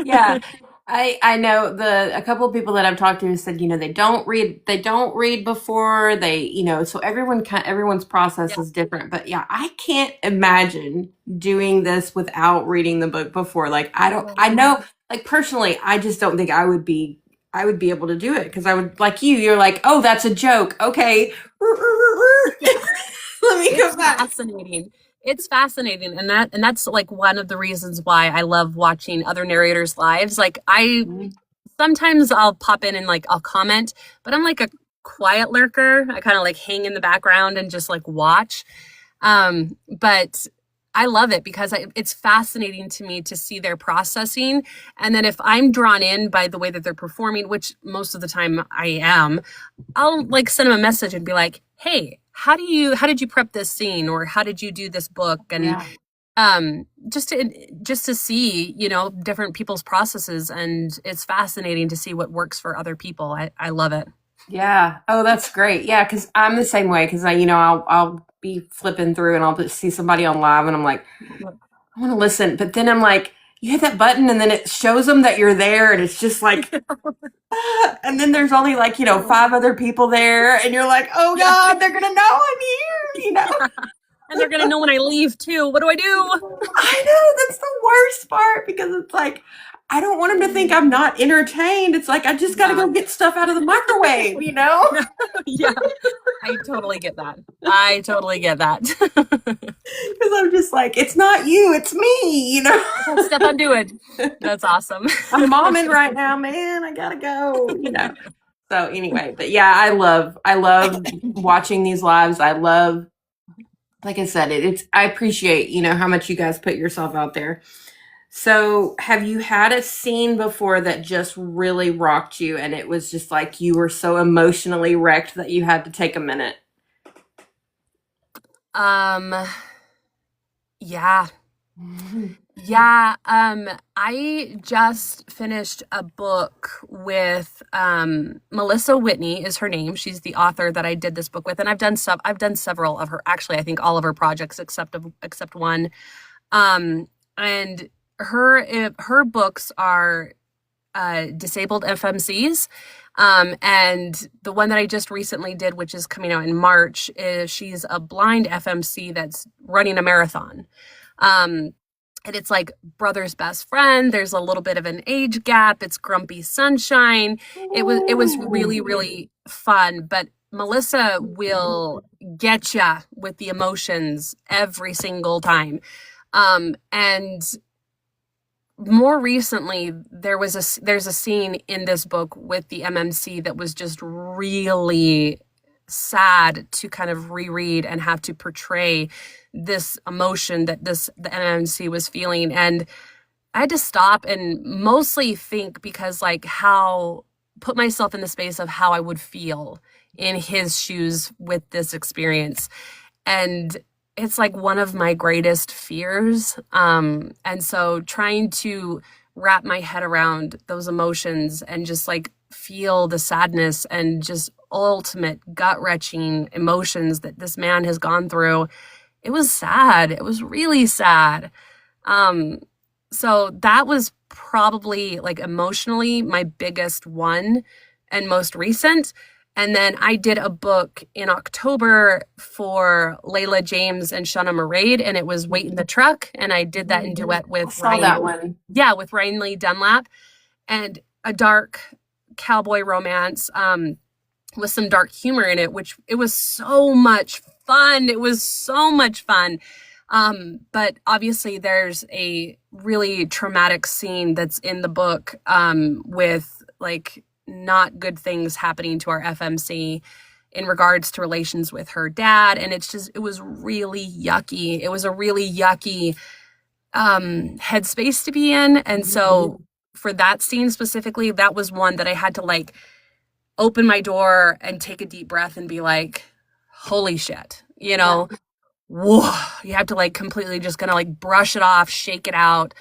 Yeah. I know a couple of people that I've talked to said, they don't read before so everyone's process is different. But yeah, I can't imagine doing this without reading the book before. Like I know, like personally, I just don't think I would be able to do it because I would, like you're like, oh, that's a joke. Okay. Let me go back. Fascinating. It's fascinating. And that's like one of the reasons why I love watching other narrators' lives. Like sometimes I'll pop in and like I'll comment, but I'm like a quiet lurker. I kind of like hang in the background and just like watch. But I love it because it's fascinating to me to see their processing. And then if I'm drawn in by the way that they're performing, which most of the time I am, I'll like send them a message and be like, hey, how did you prep this scene, or how did you do this book? And just to see, different people's processes, and it's fascinating to see what works for other people. I love it. Yeah. Oh, that's great. Yeah, because I'm the same way. Because I'll be flipping through and I'll just see somebody on live, and I'm like, I want to listen, but then I'm like, you hit that button, and then it shows them that you're there, and it's just like, and then there's only like 5 other people there, and you're like, oh God, they're gonna know I'm here, And they're gonna know when I leave too. What do I do? I know, that's the worst part, because it's like, I don't want them to think I'm not entertained. It's like, I just got to go get stuff out of the microwave, Yeah, I totally get that. Because I'm just like, it's not you, it's me, That's stuff I'm doing. That's awesome. I'm momming right now, man. I gotta go, So anyway, but yeah, I love watching these lives. I love, like I said, I appreciate, how much you guys put yourself out there. So have you had a scene before that just really rocked you, and it was just like you were so emotionally wrecked that you had to take a minute? Yeah. Yeah. I just finished a book with Melissa Whitney is her name. She's the author that I did this book with, and I've done several of her, actually, I think all of her projects except one. And her books are disabled FMCs. And the one that I just recently did, which is coming out in March, is she's a blind FMC that's running a marathon. And it's like brother's best friend. There's a little bit of an age gap. It's grumpy sunshine. It was really, really fun. But Melissa will get ya with the emotions every single time. And more recently, there's a scene in this book with the MMC that was just really sad to kind of reread and have to portray this emotion that the MMC was feeling. And I had to stop and mostly think, because put myself in the space of how I would feel in his shoes with this experience. And it's like one of my greatest fears. And so trying to wrap my head around those emotions and just like feel the sadness and just ultimate gut-wrenching emotions that this man has gone through, it was sad. It was really sad. So that was probably like emotionally my biggest one and most recent. And then I did a book in October for Layla James and Shauna Maraid, and it was Wait in the Truck. And I did that in duet with that one. Yeah, with Ryan Lee Dunlap, and a dark cowboy romance with some dark humor in it, which it was so much fun. It was so much fun. But obviously there's a really traumatic scene that's in the book with like not good things happening to our FMC in regards to relations with her dad. And it was really yucky. It was a really yucky headspace to be in. And so for that scene specifically, that was one that I had to like open my door and take a deep breath and be like, holy shit, whoa, you have to like completely just kind of like brush it off, shake it out.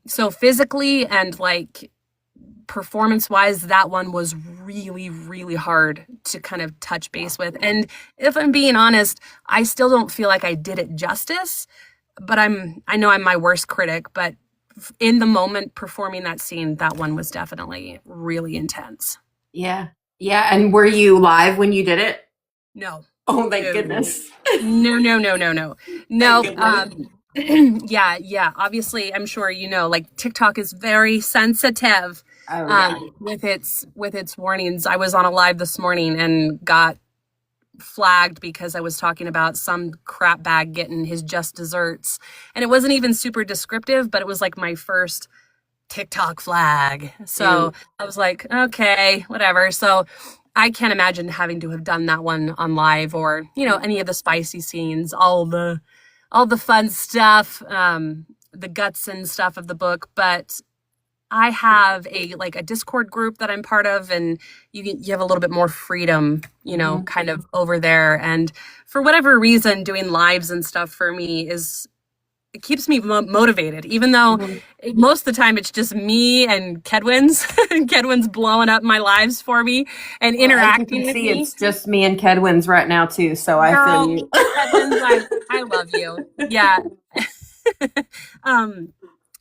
So physically and like performance wise, that one was really, really hard to kind of touch base with. And if I'm being honest, I still don't feel like I did it justice, but I know I'm my worst critic, but in the moment performing that scene, that one was definitely really intense. Yeah. Yeah. And were you live when you did it? No. Oh my goodness. No. Yeah. Obviously, I'm sure like TikTok is very sensitive with its warnings. I was on a live this morning and got flagged because I was talking about some crap bag getting his just desserts, and it wasn't even super descriptive, but it was like my first TikTok flag. So I was like, okay, whatever. So I can't imagine having to have done that one on live or, any of the spicy scenes, all the fun stuff, the guts and stuff of the book. But I have a Discord group that I'm part of, and you have a little bit more freedom, kind of over there. And for whatever reason, doing lives and stuff for me it keeps me motivated, even though most of the time it's just me and Kedwin's. Kedwin's blowing up my lives for me and interacting with me. It's just me and Kedwin's right now too, so I feel you. Kedwin's, I love you. Yeah.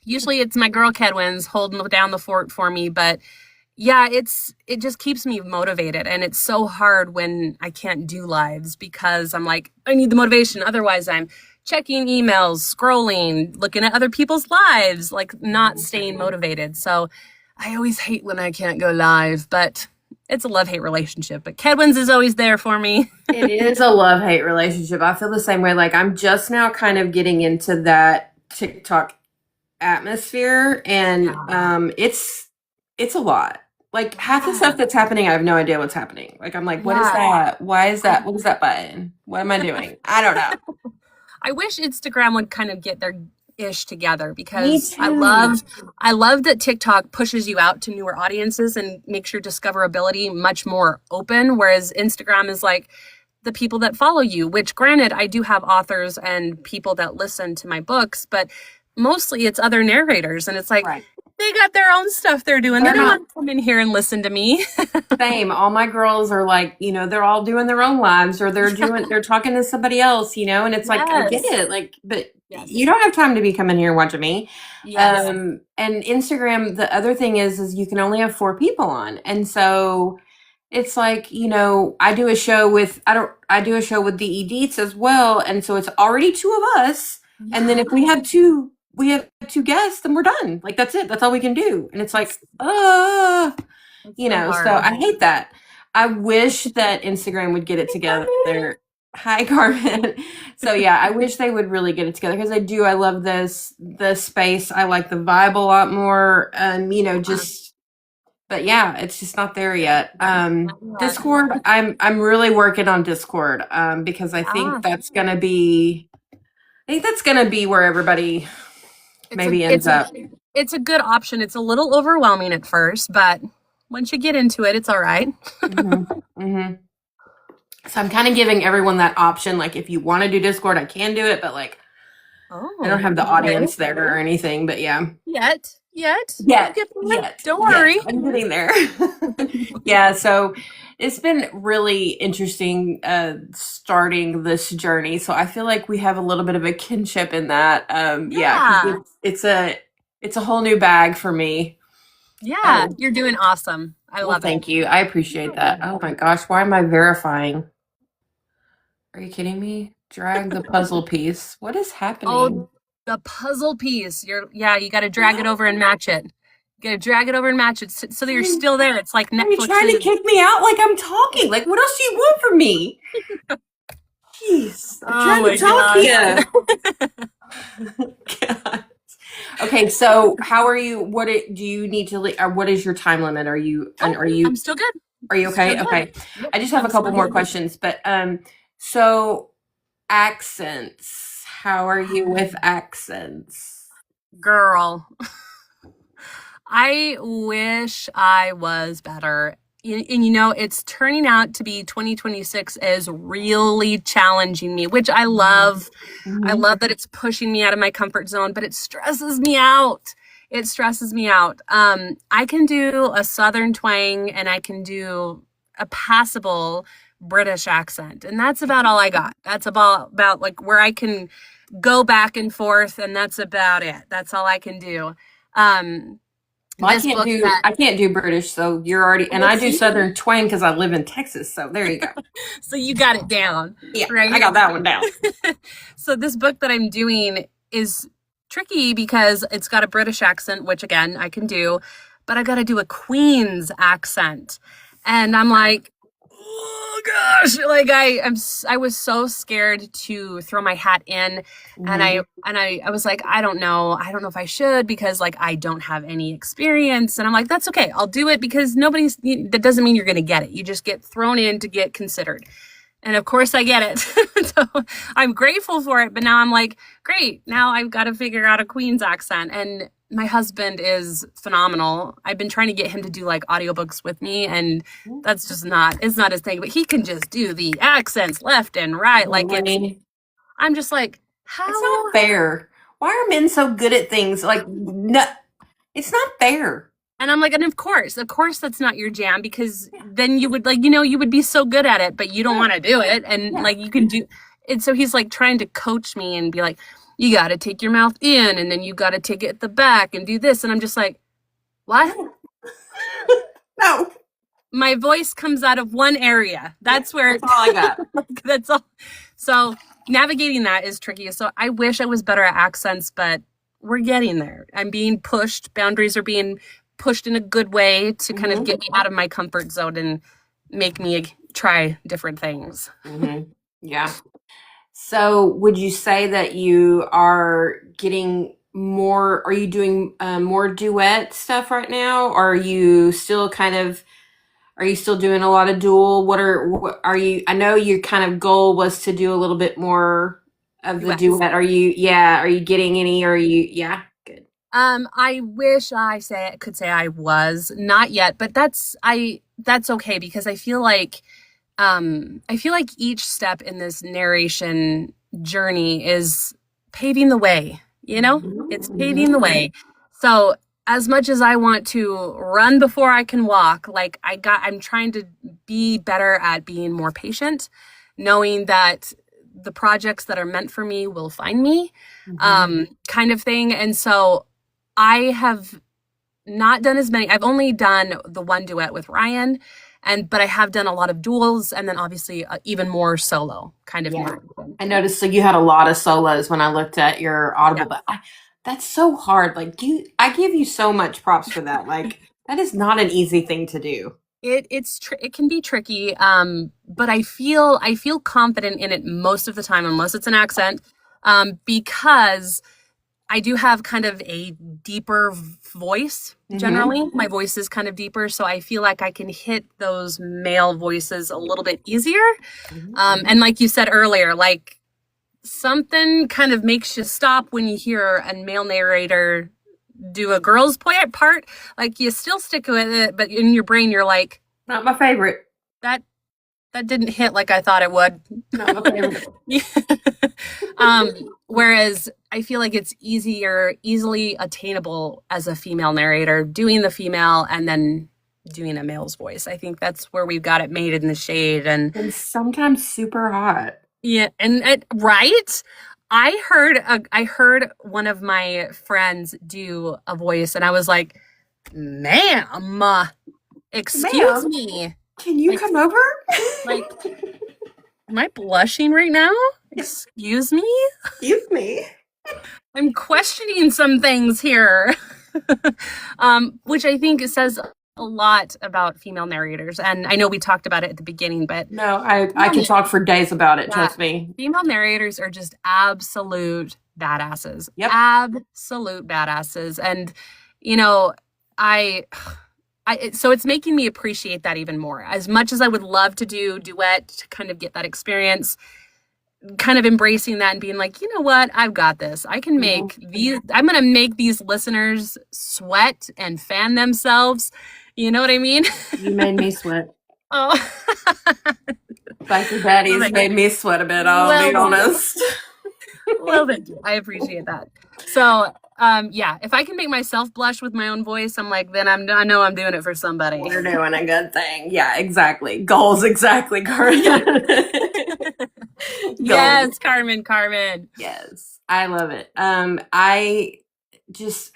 Usually it's my girl Kedwin's holding down the fort for me, but yeah, it just keeps me motivated, and it's so hard when I can't do lives because I'm like, I need the motivation. Otherwise I'm checking emails, scrolling, looking at other people's lives, like not staying motivated. So I always hate when I can't go live, but it's a love-hate relationship. But Kedwin's is always there for me. It is a love-hate relationship. I feel the same way. Like I'm just now kind of getting into that TikTok atmosphere, and it's a lot. Like half the stuff that's happening, I have no idea what's happening. Like I'm like, what is that? Why is that? What is that button? What am I doing? I don't know. I wish Instagram would kind of get their ish together, because I love that TikTok pushes you out to newer audiences and makes your discoverability much more open, whereas Instagram is like the people that follow you, which granted, I do have authors and people that listen to my books, but mostly it's other narrators, and it's like they got their own stuff they're doing. They don't want to come in here and listen to me. Same. All my girls are like, they're all doing their own lives, or they're talking to somebody else, and it's like, I get it. Like, but you don't have time to be coming here and watching me. Yes. And Instagram, the other thing is you can only have 4 people on. And so it's like, I do a show with the Edits as well. And so it's already 2 of us. Yeah. And then if we have 2 guests, then we're done. Like, that's it. That's all we can do. And it's like, so I hate that. I wish that Instagram would get it together. Hi, Carmen. So yeah, I wish they would really get it together, because I love the space. I like the vibe a lot more. But yeah, it's just not there yet. Discord, I'm really working on Discord, because I think that's gonna be where everybody ends up. It's a good option. It's a little overwhelming at first, but once you get into it, it's all right. So I'm kind of giving everyone that option. Like, if you want to do Discord, I can do it, but like, I don't have the audience there or anything. But yeah, yet. Don't worry, I'm getting there. Yeah, so it's been really interesting starting this journey. So I feel like we have a little bit of a kinship in that. It's a whole new bag for me. Yeah, you're doing awesome. I love it. Thank you. I appreciate that. Oh my gosh, why am I verifying? Are you kidding me? Drag the puzzle piece. What is happening? Oh, the puzzle piece. You got to drag it over and match it. You got to drag it over and match it so that you're still there. It's like Netflix. Are you trying to kick me out? Like, I'm talking. Like, what else do you want from me? Jeez. I'm trying to talk to you. God. Okay, so how are you? What do you need to? Or what is your time limit? I'm still good. Are you okay? Okay. Yep, I just have a couple more questions, but so accents. How are you with accents? girl. I wish I was better. And you know, it's turning out to be 2026 is really challenging me, which I love. I Mm-hmm. love that it's pushing me out of my comfort zone, but it stresses me out. It stresses me out. I can do a Southern twang and I can do a passable British accent, and that's about all I got. That's about like where I can go back and forth, and that's about it. That's all I can do. Um, Well, this book that I can't do British, so you're already, and well, I do see, Southern twang because I live in Texas. So there you go. so you got it down, Yeah, I right? got that one down. So this book that I'm doing is tricky because it's got a British accent, which again I can do, but I got to do a Queen's accent, and I'm like, oh gosh, like I was so scared to throw my hat in, and I was like, I don't know if I should because like I don't have any experience, and I'm like, that's okay, I'll do it because that doesn't mean you're gonna get it. You just get thrown in to get considered. And of course I get it. So I'm grateful for it. But now I'm like, great. Now I've got to figure out a Queen's accent. And my husband is phenomenal. I've been trying to get him to do like audiobooks with me. And that's just it's not his thing. But he can just do the accents left and right. Like I'm just like, how? It's not fair. Why are men so good at things? Like, no, it's not fair. And I'm like, and of course that's not your jam because then you would like, you would be so good at it, but you don't want to do it. And like, you can do it. So he's like trying to coach me and be like, you got to take your mouth in and then you got to take it at the back and do this. And I'm just like, what? No. My voice comes out of one area. That's where that's all I got. That's all. So navigating that is tricky. So I wish I was better at accents, but we're getting there. I'm being pushed. Boundaries are being pushed in a good way to kind of get me out of my comfort zone and make me try different things. Yeah. So would you say that you are getting more, are you doing more duet stuff right now? Or are you still are you still doing a lot of dual? What are you, I know your kind of goal was to do a little bit more of the duet. Are you getting any, yeah, good. I wish could say I was not yet, but that's okay because I feel like each step in this narration journey is paving the way, it's paving the way. So as much as I want to run before I can walk, like I'm trying to be better at being more patient, knowing that the projects that are meant for me will find me, kind of thing. And so I have not done as many. I've only done the one duet with Ryan, but I have done a lot of duels, and then obviously even more solo kind of. Yeah. I noticed. So you had a lot of solos when I looked at your Audible, but that's so hard. Like I give you so much props for that. Like that is not an easy thing to do. It can be tricky, but I feel confident in it most of the time, unless it's an accent, because I do have kind of a deeper voice. Generally, my voice is kind of deeper, so I feel like I can hit those male voices a little bit easier. And like you said earlier, like something kind of makes you stop when you hear a male narrator do a girl's part. Like you still stick with it, but in your brain you're like, not my favorite. That didn't hit like I thought it would. Not my favorite. Whereas I feel like it's easily attainable as a female narrator, doing the female and then doing a male's voice. I think that's where we've got it made in the shade, and sometimes super hot. Yeah, and right. I heard one of my friends do a voice, and I was like, "Ma'am, excuse me, can you come over?" Like, am I blushing right now? Excuse me? Excuse me. I'm questioning some things here. Which I think says a lot about female narrators. And I know we talked about it at the beginning, but no, I could talk for days about it. Trust me. Female narrators are just absolute badasses. Yep. Absolute badasses. And, So it's making me appreciate that even more. As much as I would love to do duet to kind of get that experience, kind of embracing that and being like, you know what, I've got this. I can make these, I'm going to make these listeners sweat and fan themselves. You know what I mean? You made me sweat. Oh, Biker Daddies made me sweat a bit, I'll be honest. Well, thank you. I appreciate that. So, yeah, if I can make myself blush with my own voice, I'm like, then I know I'm doing it for somebody. You're doing a good thing. Yeah, exactly. Goals, exactly, Carmen. Yes, Carmen. Yes, I love it. I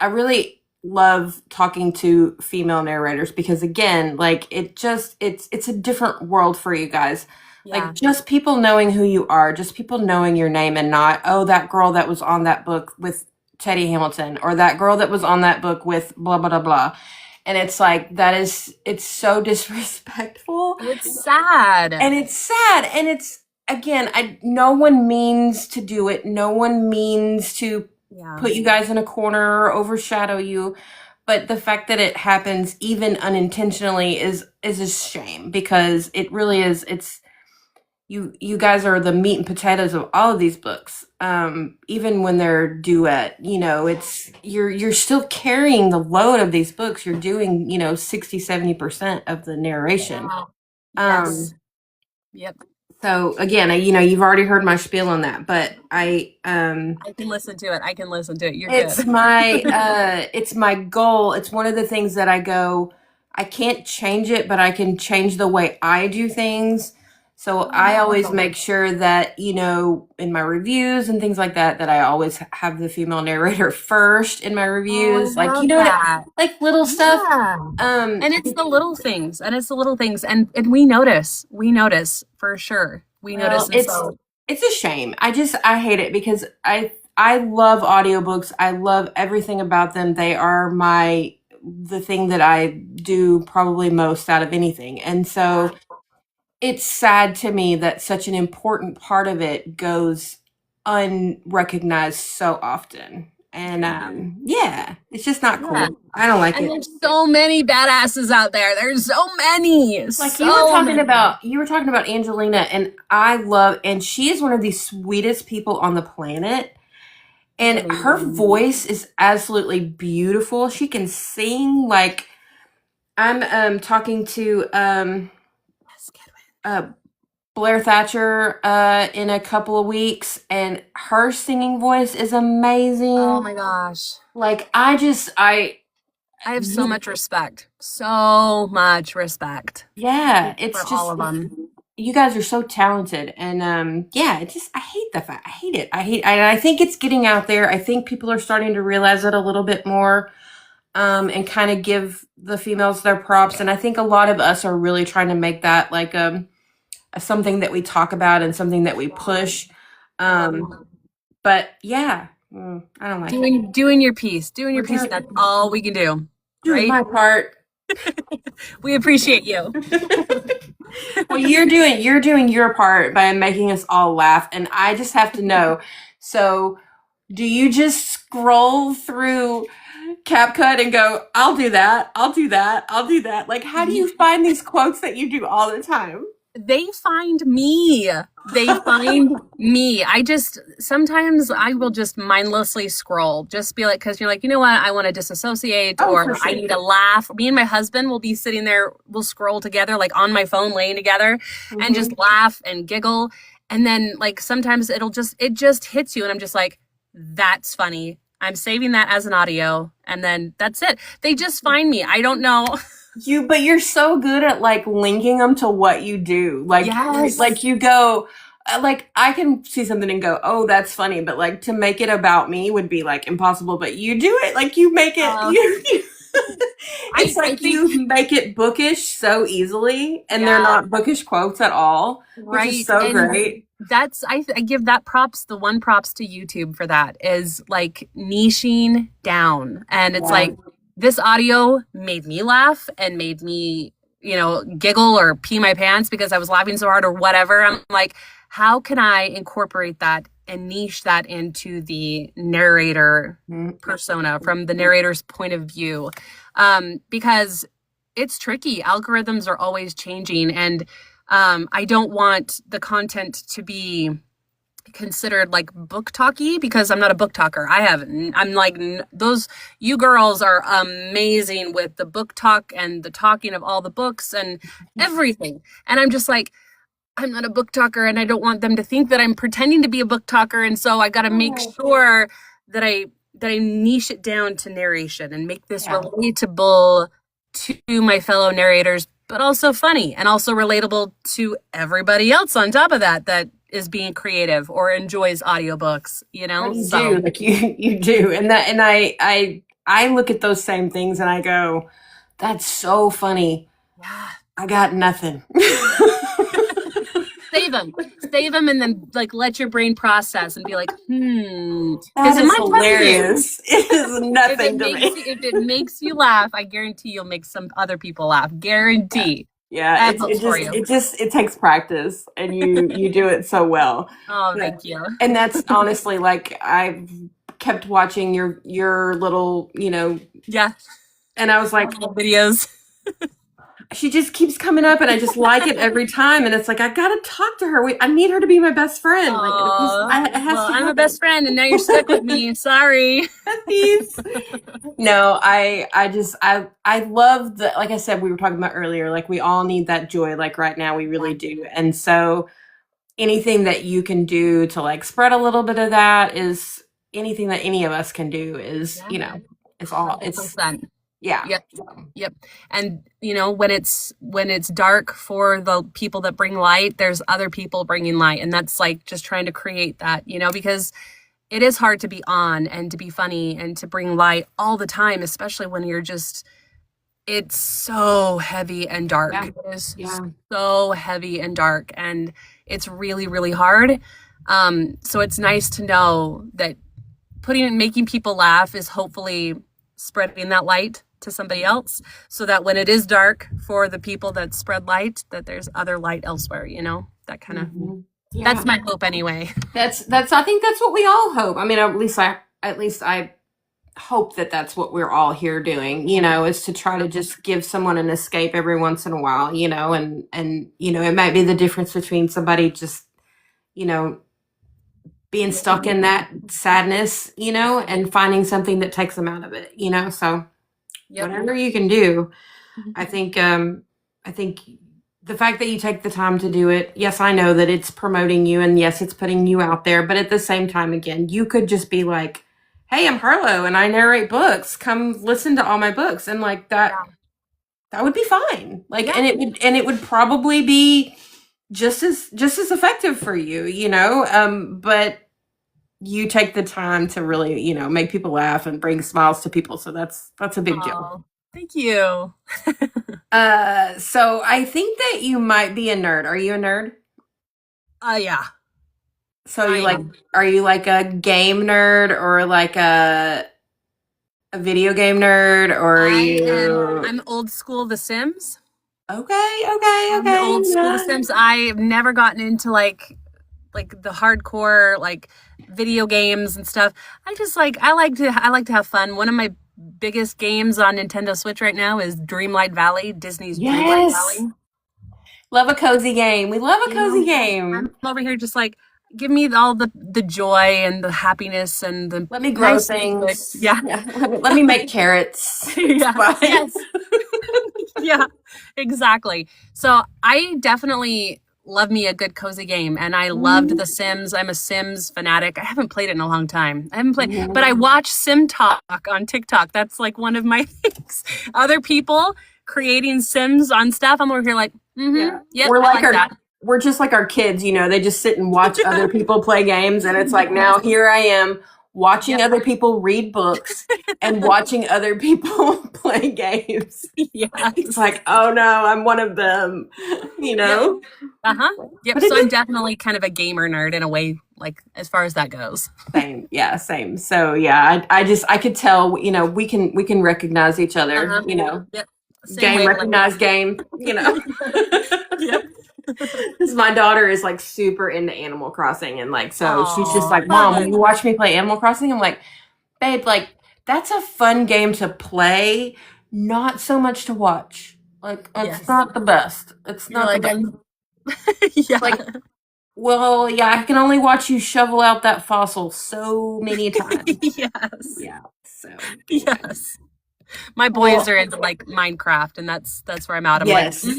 really love talking to female narrators because again, like it's a different world for you guys. Yeah. Like just people knowing who you are, just people knowing your name and not, oh, that girl that was on that book with Teddy Hamilton or that girl that was on that book with blah, blah, blah, blah. And it's like, it's so disrespectful. It's sad. And it's, again, no one means to do it. No one means to put you guys in a corner or overshadow you. But the fact that it happens even unintentionally is a shame because it really is. It's you guys are the meat and potatoes of all of these books. Even when they're duet, it's you're still carrying the load of these books. You're doing 60-70% of the narration. Yes. Yep. So again, you've already heard my spiel on that, but I can listen to it. You're good. It's my goal. It's one of the things that I can't change it, but I can change the way I do things. So I always make sure that, in my reviews and things like that, that I always have the female narrator first in my reviews. Like, like little stuff. And it's the little things. And we notice for sure. Notice. It's a shame. I hate it because I love audiobooks. I love everything about them. They are the thing that I do probably most out of anything. And so it's sad to me that such an important part of it goes unrecognized so often. And it's just not cool. I don't like it. There's so many badasses out there. There's so many. Like you were talking about Angelina, and she is one of the sweetest people on the planet. And her voice is absolutely beautiful. She can sing. Like I'm talking to Blair Thatcher in a couple of weeks, and her singing voice is amazing. Oh my gosh. Like I have so much respect. So much respect. Yeah, it's for all of them. You guys are so talented, and I hate the fact. I hate it. I think it's getting out there. I think people are starting to realize it a little bit more, and kind of give the females their props. And I think a lot of us are really trying to make that like something that we talk about and something that we push. But yeah, I don't like doing your piece. That's all we can do. Doing my part. We appreciate you. Well, you're doing your part by making us all laugh, and I just have to know. So, do you just scroll through CapCut and go, "I'll do that. I'll do that. I'll do that"? Like, how do you find these quotes that you do all the time? They find me. Sometimes I will just mindlessly scroll, just be like, because you're like, you know what, I want to disassociate, or I need to laugh. Me and my husband will be sitting there, we'll scroll together, like on my phone, laying together, and just laugh and giggle. And then like sometimes it just hits you, and I'm just like, that's funny. I'm saving that as an audio, and then that's it. They just find me. I don't know. But you're so good at like linking them to what you do. Like, like you go, like I can see something and go, oh, that's funny. But like to make it about me would be like impossible. But you do it, like you make it. You make it bookish so easily, and they're not bookish quotes at all, which is so great. That's I give that props to YouTube for that, is like niching down, and it's like, this audio made me laugh and made me, giggle or pee my pants because I was laughing so hard or whatever. I'm like, how can I incorporate that and niche that into the narrator persona, from the narrator's point of view? Because it's tricky. Algorithms are always changing, and I don't want the content to be considered like book talky because I'm not a book talker. I'm like those you girls are amazing with the book talk and the talking of all the books and everything. And I'm just like I'm not a book talker and I don't want them to think that I'm pretending to be a book talker, and so I got to make sure that I niche it down to narration and make this relatable to my fellow narrators, but also funny and also relatable to everybody else on top of that is being creative or enjoys audiobooks, you know? You do, like you do. And I look at those same things and I go, that's so funny. Yeah. I got nothing. Save them and then like let your brain process and be like, that is hilarious. It is nothing to me. If it makes you laugh, I guarantee you'll make some other people laugh. Guarantee. Yeah, it takes practice, and you do it so well. Oh, thank you. And that's honestly, like, I've kept watching your little, yeah, and I was like, videos. She just keeps coming up, and I just like it every time. And it's like, I gotta talk to her. I need her to be my best friend. I'm a best friend, and now you're stuck with me. Sorry. No, I love the, like I said, we were talking about earlier, like we all need that joy, like right now we really do. And so anything that you can do to like spread a little bit of that is anything that any of us can do is, it's all, it's 100%. Yeah. Yep. And when it's dark for the people that bring light, there's other people bringing light, and that's like just trying to create that, because it is hard to be on and to be funny and to bring light all the time, especially when it's so heavy and dark. Yeah. It is so heavy and dark, and it's really, really hard. So it's nice to know that making people laugh is hopefully spreading that light to somebody else, so that when it is dark for the people that spread light, that there's other light elsewhere, that kind of that's my hope anyway. That's I think that's what we all hope. I mean, at least I hope that that's what we're all here doing, is to try to just give someone an escape every once in a while, and it might be the difference between somebody just being stuck in that sadness, and finding something that takes them out of it, so whatever you can do. I think the fact that you take the time to do it, yes, I know that it's promoting you, and yes, it's putting you out there, but at the same time, again, you could just be like, hey, I'm Harlow and I narrate books. Come listen to all my books. And like that would be fine. Like, and it would probably be just as effective for you, but you take the time to really, make people laugh and bring smiles to people. So that's a big deal. Thank you. So I think that you might be a nerd. Are you a nerd? Yeah. So are you like a game nerd or like a video game nerd, or are you? I'm old school The Sims. Okay. I'm old school The Sims. I've never gotten into like the hardcore like video games and stuff. I like to have fun. One of my biggest games on Nintendo Switch right now is Dreamlight Valley, Disney's Dreamlight Valley. Love a cozy game. We love a cozy game. I'm over here just like, give me all the joy and the happiness and the let me grow things. Yeah. Let me make carrots. Yes. Yeah, exactly. So I definitely love me a good cozy game, and I loved The Sims. I'm a Sims fanatic. I haven't played it in a long time. I haven't played, but I watch Sim Talk on TikTok. That's like one of my things. Other people creating Sims on stuff. I'm over here like, yeah, we're like that. We're just like our kids, they just sit and watch other people play games, and it's like, now here I am watching other people read books and watching other people play games. Yeah. It's like, oh no, I'm one of them, Yep. Yep. So I'm definitely kind of a gamer nerd in a way, like as far as that goes. Same. Yeah, same. So yeah, I could tell, we can recognize each other, Yep. Game recognize game, Yep. Because my daughter is like super into Animal Crossing, and like, so she's just like, Mom, when you watch me play Animal Crossing, I'm like, babe, like that's a fun game to play, not so much to watch. Like, it's Yes. not the best. It's You're not the like, best. I'm, yeah. Like, well, yeah, I can only watch you shovel out that fossil so many times. Yes. Yeah. So anyway. Yes. My boys Well, are into like Minecraft, and that's where I'm at. I'm like, yes. They're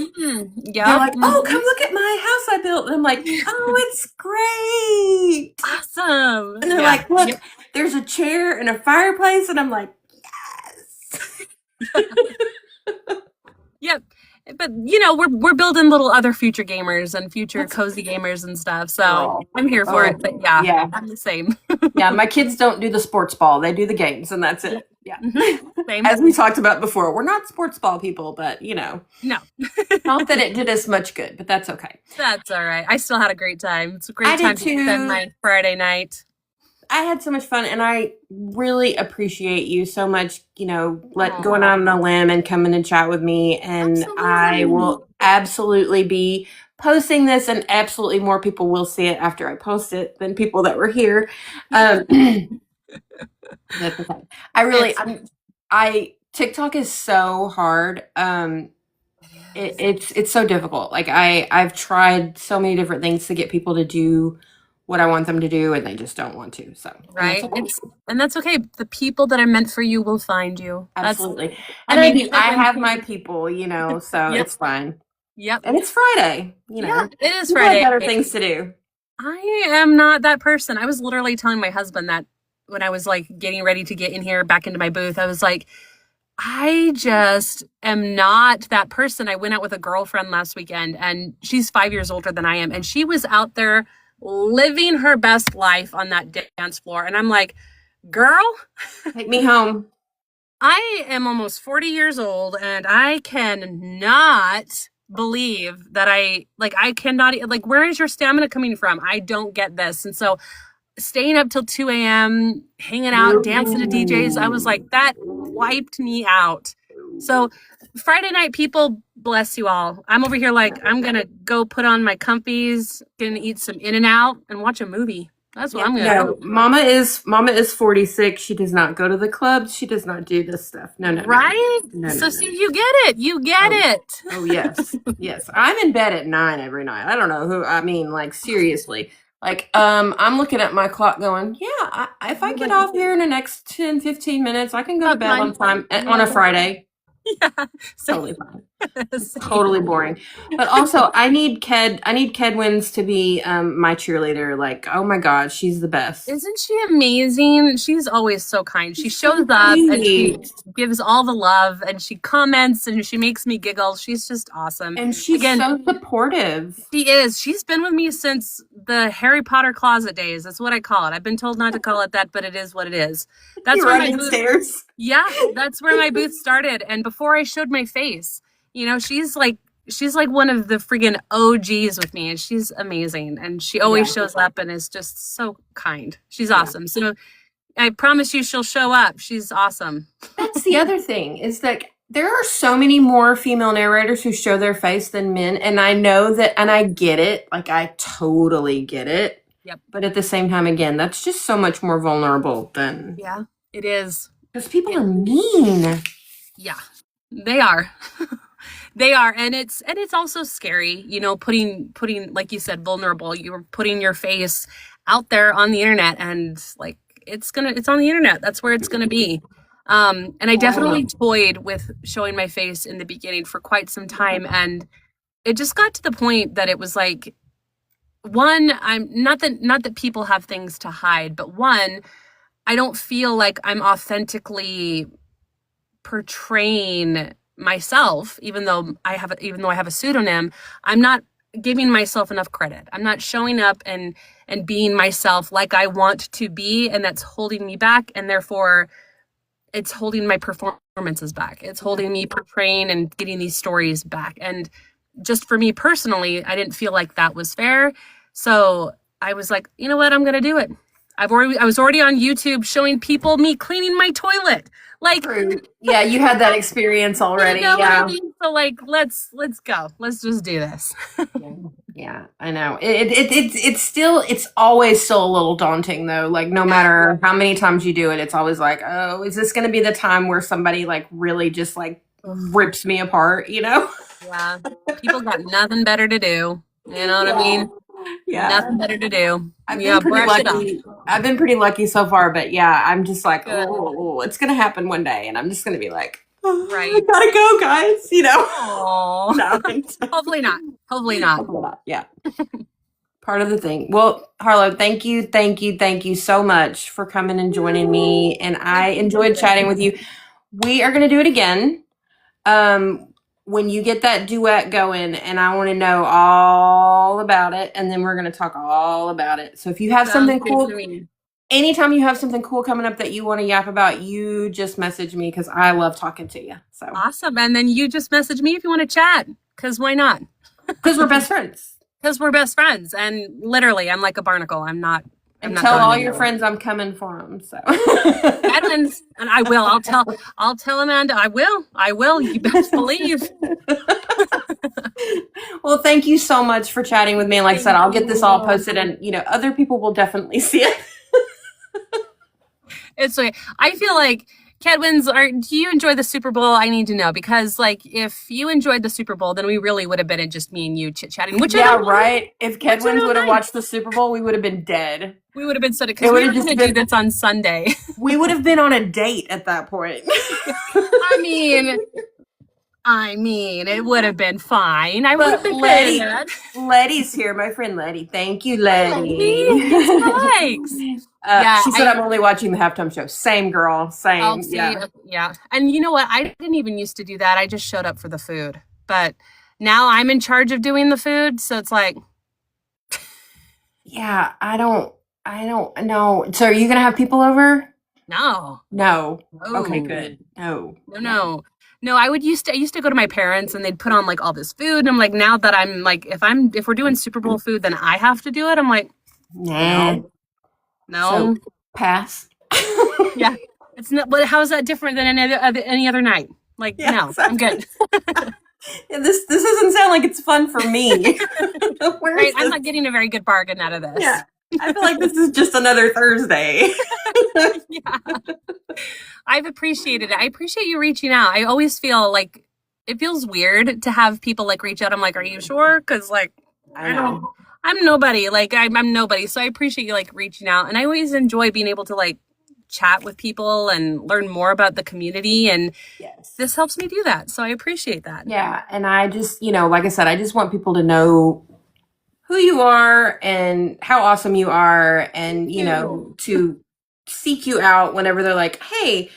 yep, like, oh, come look at my house I built. And I'm like, oh, it's great. awesome. And they're Yeah. like, look, there's a chair and a fireplace. And I'm like, yes. Yep. But we're building little other future gamers and future cozy gamers and stuff. So Girl. I'm here for it. But yeah, Yeah. I'm the same. Yeah, my kids don't do the sports ball. They do the games, and that's it. Yeah. Same. As we talked about before, we're not sports ball people, but No. not that it did us much good, but that's okay. That's all right. I still had a great time. It's a I great did time to too. spend my Friday night. I had so much fun, and I really appreciate you so much, Aw. going out on a limb and coming and chat with me. And I will absolutely be posting this, and absolutely more people will see it after I post it than people that were here. That's okay. TikTok is so hard. It's so difficult. Like I've tried so many different things to get people to do what I want them to do, and they just don't want to. So Right. And that's okay. The people that are meant for you will find you. Absolutely. And I have my people, so Yep. it's fine. Yep. And it's Friday, Yeah, it is People have Friday. better things to do. I am not that person. I was literally telling my husband that when I was like getting ready to get in here back into my booth, I was like, I just am not that person. I went out with a girlfriend last weekend, and she's 5 years older than I am. And she was out there living her best life on that dance floor. And I'm like, girl, Take me home. I am almost 40 years old, and I cannot believe that I cannot, like, where is your stamina coming from? I don't get this. And so staying up till 2 a.m., hanging out, dancing to DJs, I was like, that wiped me out. So Friday night, people, bless you all. I'm over here like, I'm going to go put on my comfies, gonna eat some In-N-Out and watch a movie. That's what I'm going to do. Mama is 46. She does not go to the clubs. She does not do this stuff. No. Right? No. See, you get it. You get it. Oh, yes. Yes. I'm in bed at 9 every night. I don't know like, seriously. Like, I'm looking at my clock going, yeah, if I get off here in the next 10, 15 minutes, I can go to bed on time on a Friday. Yeah. Totally fine. It's totally boring. But also, I need Kedwins to be my cheerleader. Like, oh my God, she's the best. Isn't she amazing? She's always so kind. She shows up and she gives all the love, and she comments and she makes me giggle. She's just awesome. And she's so supportive. She is. She's been with me since the Harry Potter closet days. That's what I call it. I've been told not to call it that, but it is what it is. That's where my booth, yeah, that's where my booth started. And before I showed my face, she's like one of the friggin' OGs with me, and she's amazing. And she always shows up and is just so kind. She's awesome. So I promise you she'll show up. She's awesome. That's the other thing, is that there are so many more female narrators who show their face than men. And I know that, and I get it. Like, I totally get it. Yep. But at the same time, again, that's just so much more vulnerable than. Yeah, it is. Because people are mean. Yeah, they are. They are. And it's also scary, putting, like you said, vulnerable. You're putting your face out there on the internet, and like, it's on the internet. That's where it's going to be. And I definitely toyed with showing my face in the beginning for quite some time. And it just got to the point that it was like, one, I'm not that people have things to hide, but one, I don't feel like I'm authentically portraying myself, even though I have a pseudonym. I'm not giving myself enough credit. I'm not showing up and being myself like I want to be, and that's holding me back, and therefore it's holding my performances back. It's holding me portraying and getting these stories back. And just for me personally, I didn't feel like that was fair. So I was like, you know what? I'm going to do it. I was already on YouTube showing people me cleaning my toilet. Like, yeah, you had that experience already. What I mean? So like, let's go. Let's just do this. Yeah, I know. It's always still a little daunting though. Like, no matter how many times you do it, it's always like, oh, is this going to be the time where somebody like really just like rips me apart, you know? Yeah. People got nothing better to do. You know what I mean? Yeah. Nothing better to do. I've been pretty brush it off. lucky. I've been pretty lucky so far, but yeah, I'm just like, Good. oh, it's gonna happen one day, and I'm just gonna be like, Right. I gotta go, guys. You know? Oh. No. Hopefully not. Hopefully not. Yeah. Part of the thing. Well, Harlow, thank you so much for coming and joining me, and I enjoyed chatting with you. We are gonna do it again. When you get that duet going, and I want to know all about it, and then we're going to talk all about it. So if you have something cool, anytime you have something cool coming up that you want to yap about, you just message me because I love talking to you. So awesome. And then you just message me if you want to chat, because why not? Because we're best friends. Because we're best friends. And literally, I'm like a barnacle. I'm not tell all your friends I'm coming for them. So Edmonds, and I will. I'll tell Amanda. I will. You best believe. Well, thank you so much for chatting with me. And like I said, I'll get this all posted, and other people will definitely see it. It's okay. I feel like Kedwins, do you enjoy the Super Bowl? I need to know, because like if you enjoyed the Super Bowl, then we really would have been just me and you chit-chatting. Right. If Kedwins would have watched the Super Bowl, we would have been dead. We would have been stuck because we were going to do this on Sunday. We would have been on a date at that point. I mean, it would have been fine. I would have been Letty's here, my friend Letty. Thank you, Letty. Thanks. She said I'm only watching the halftime show. Same girl, same. Yeah. And you know what? I didn't even used to do that. I just showed up for the food. But now I'm in charge of doing the food, so it's like. Yeah, I don't know. So are you gonna have people over? No. Okay, good. No, I used to go to my parents and they'd put on like all this food. And I'm like, now that I'm like, if we're doing Super Bowl food, then I have to do it. I'm like, nah. No. So, pass. Yeah. It's not, but how is that different than any other night? Like, no, exactly. I'm good. This doesn't sound like it's fun for me. Right, I'm not getting a very good bargain out of this. Yeah. I feel like this is just another Thursday. Yeah. I've appreciated it. I appreciate you reaching out. I always feel like it feels weird to have people like reach out. I'm like, are you sure? Because like, I'm nobody. Like I'm nobody. So I appreciate you like reaching out. And I always enjoy being able to like chat with people and learn more about the community. And this helps me do that. So I appreciate that. Yeah. And I just, like I said, I just want people to know who you are and how awesome you are, and to seek you out whenever they're like, hey,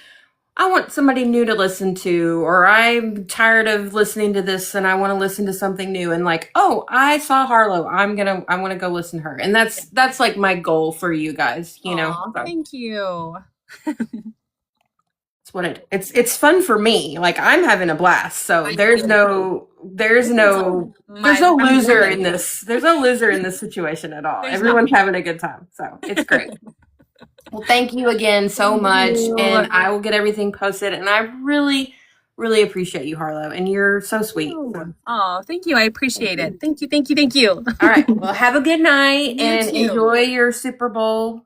I want somebody new to listen to, or I'm tired of listening to this and I want to listen to something new, and like, oh, I saw Harlow, I want to go listen to her. And that's like my goal for you guys, Aww, so. Thank you. It's what it's fun for me. Like I'm having a blast. So there's no loser in this. There's no loser in this situation at all. Everyone's having a good time. So it's great. Well, thank you again so much. And I will get everything posted. And I really, really appreciate you, Harlow. And you're so sweet. Oh, thank you. I appreciate it. Thank you. All right. Well, have a good night and enjoy your Super Bowl.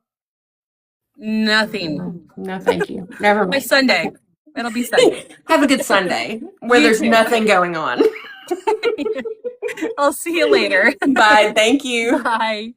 Nothing. No, thank you. Never mind. My Sunday. It'll be Sunday. Have a good Sunday where there's nothing going on. I'll see you later. Bye. Thank you. Bye.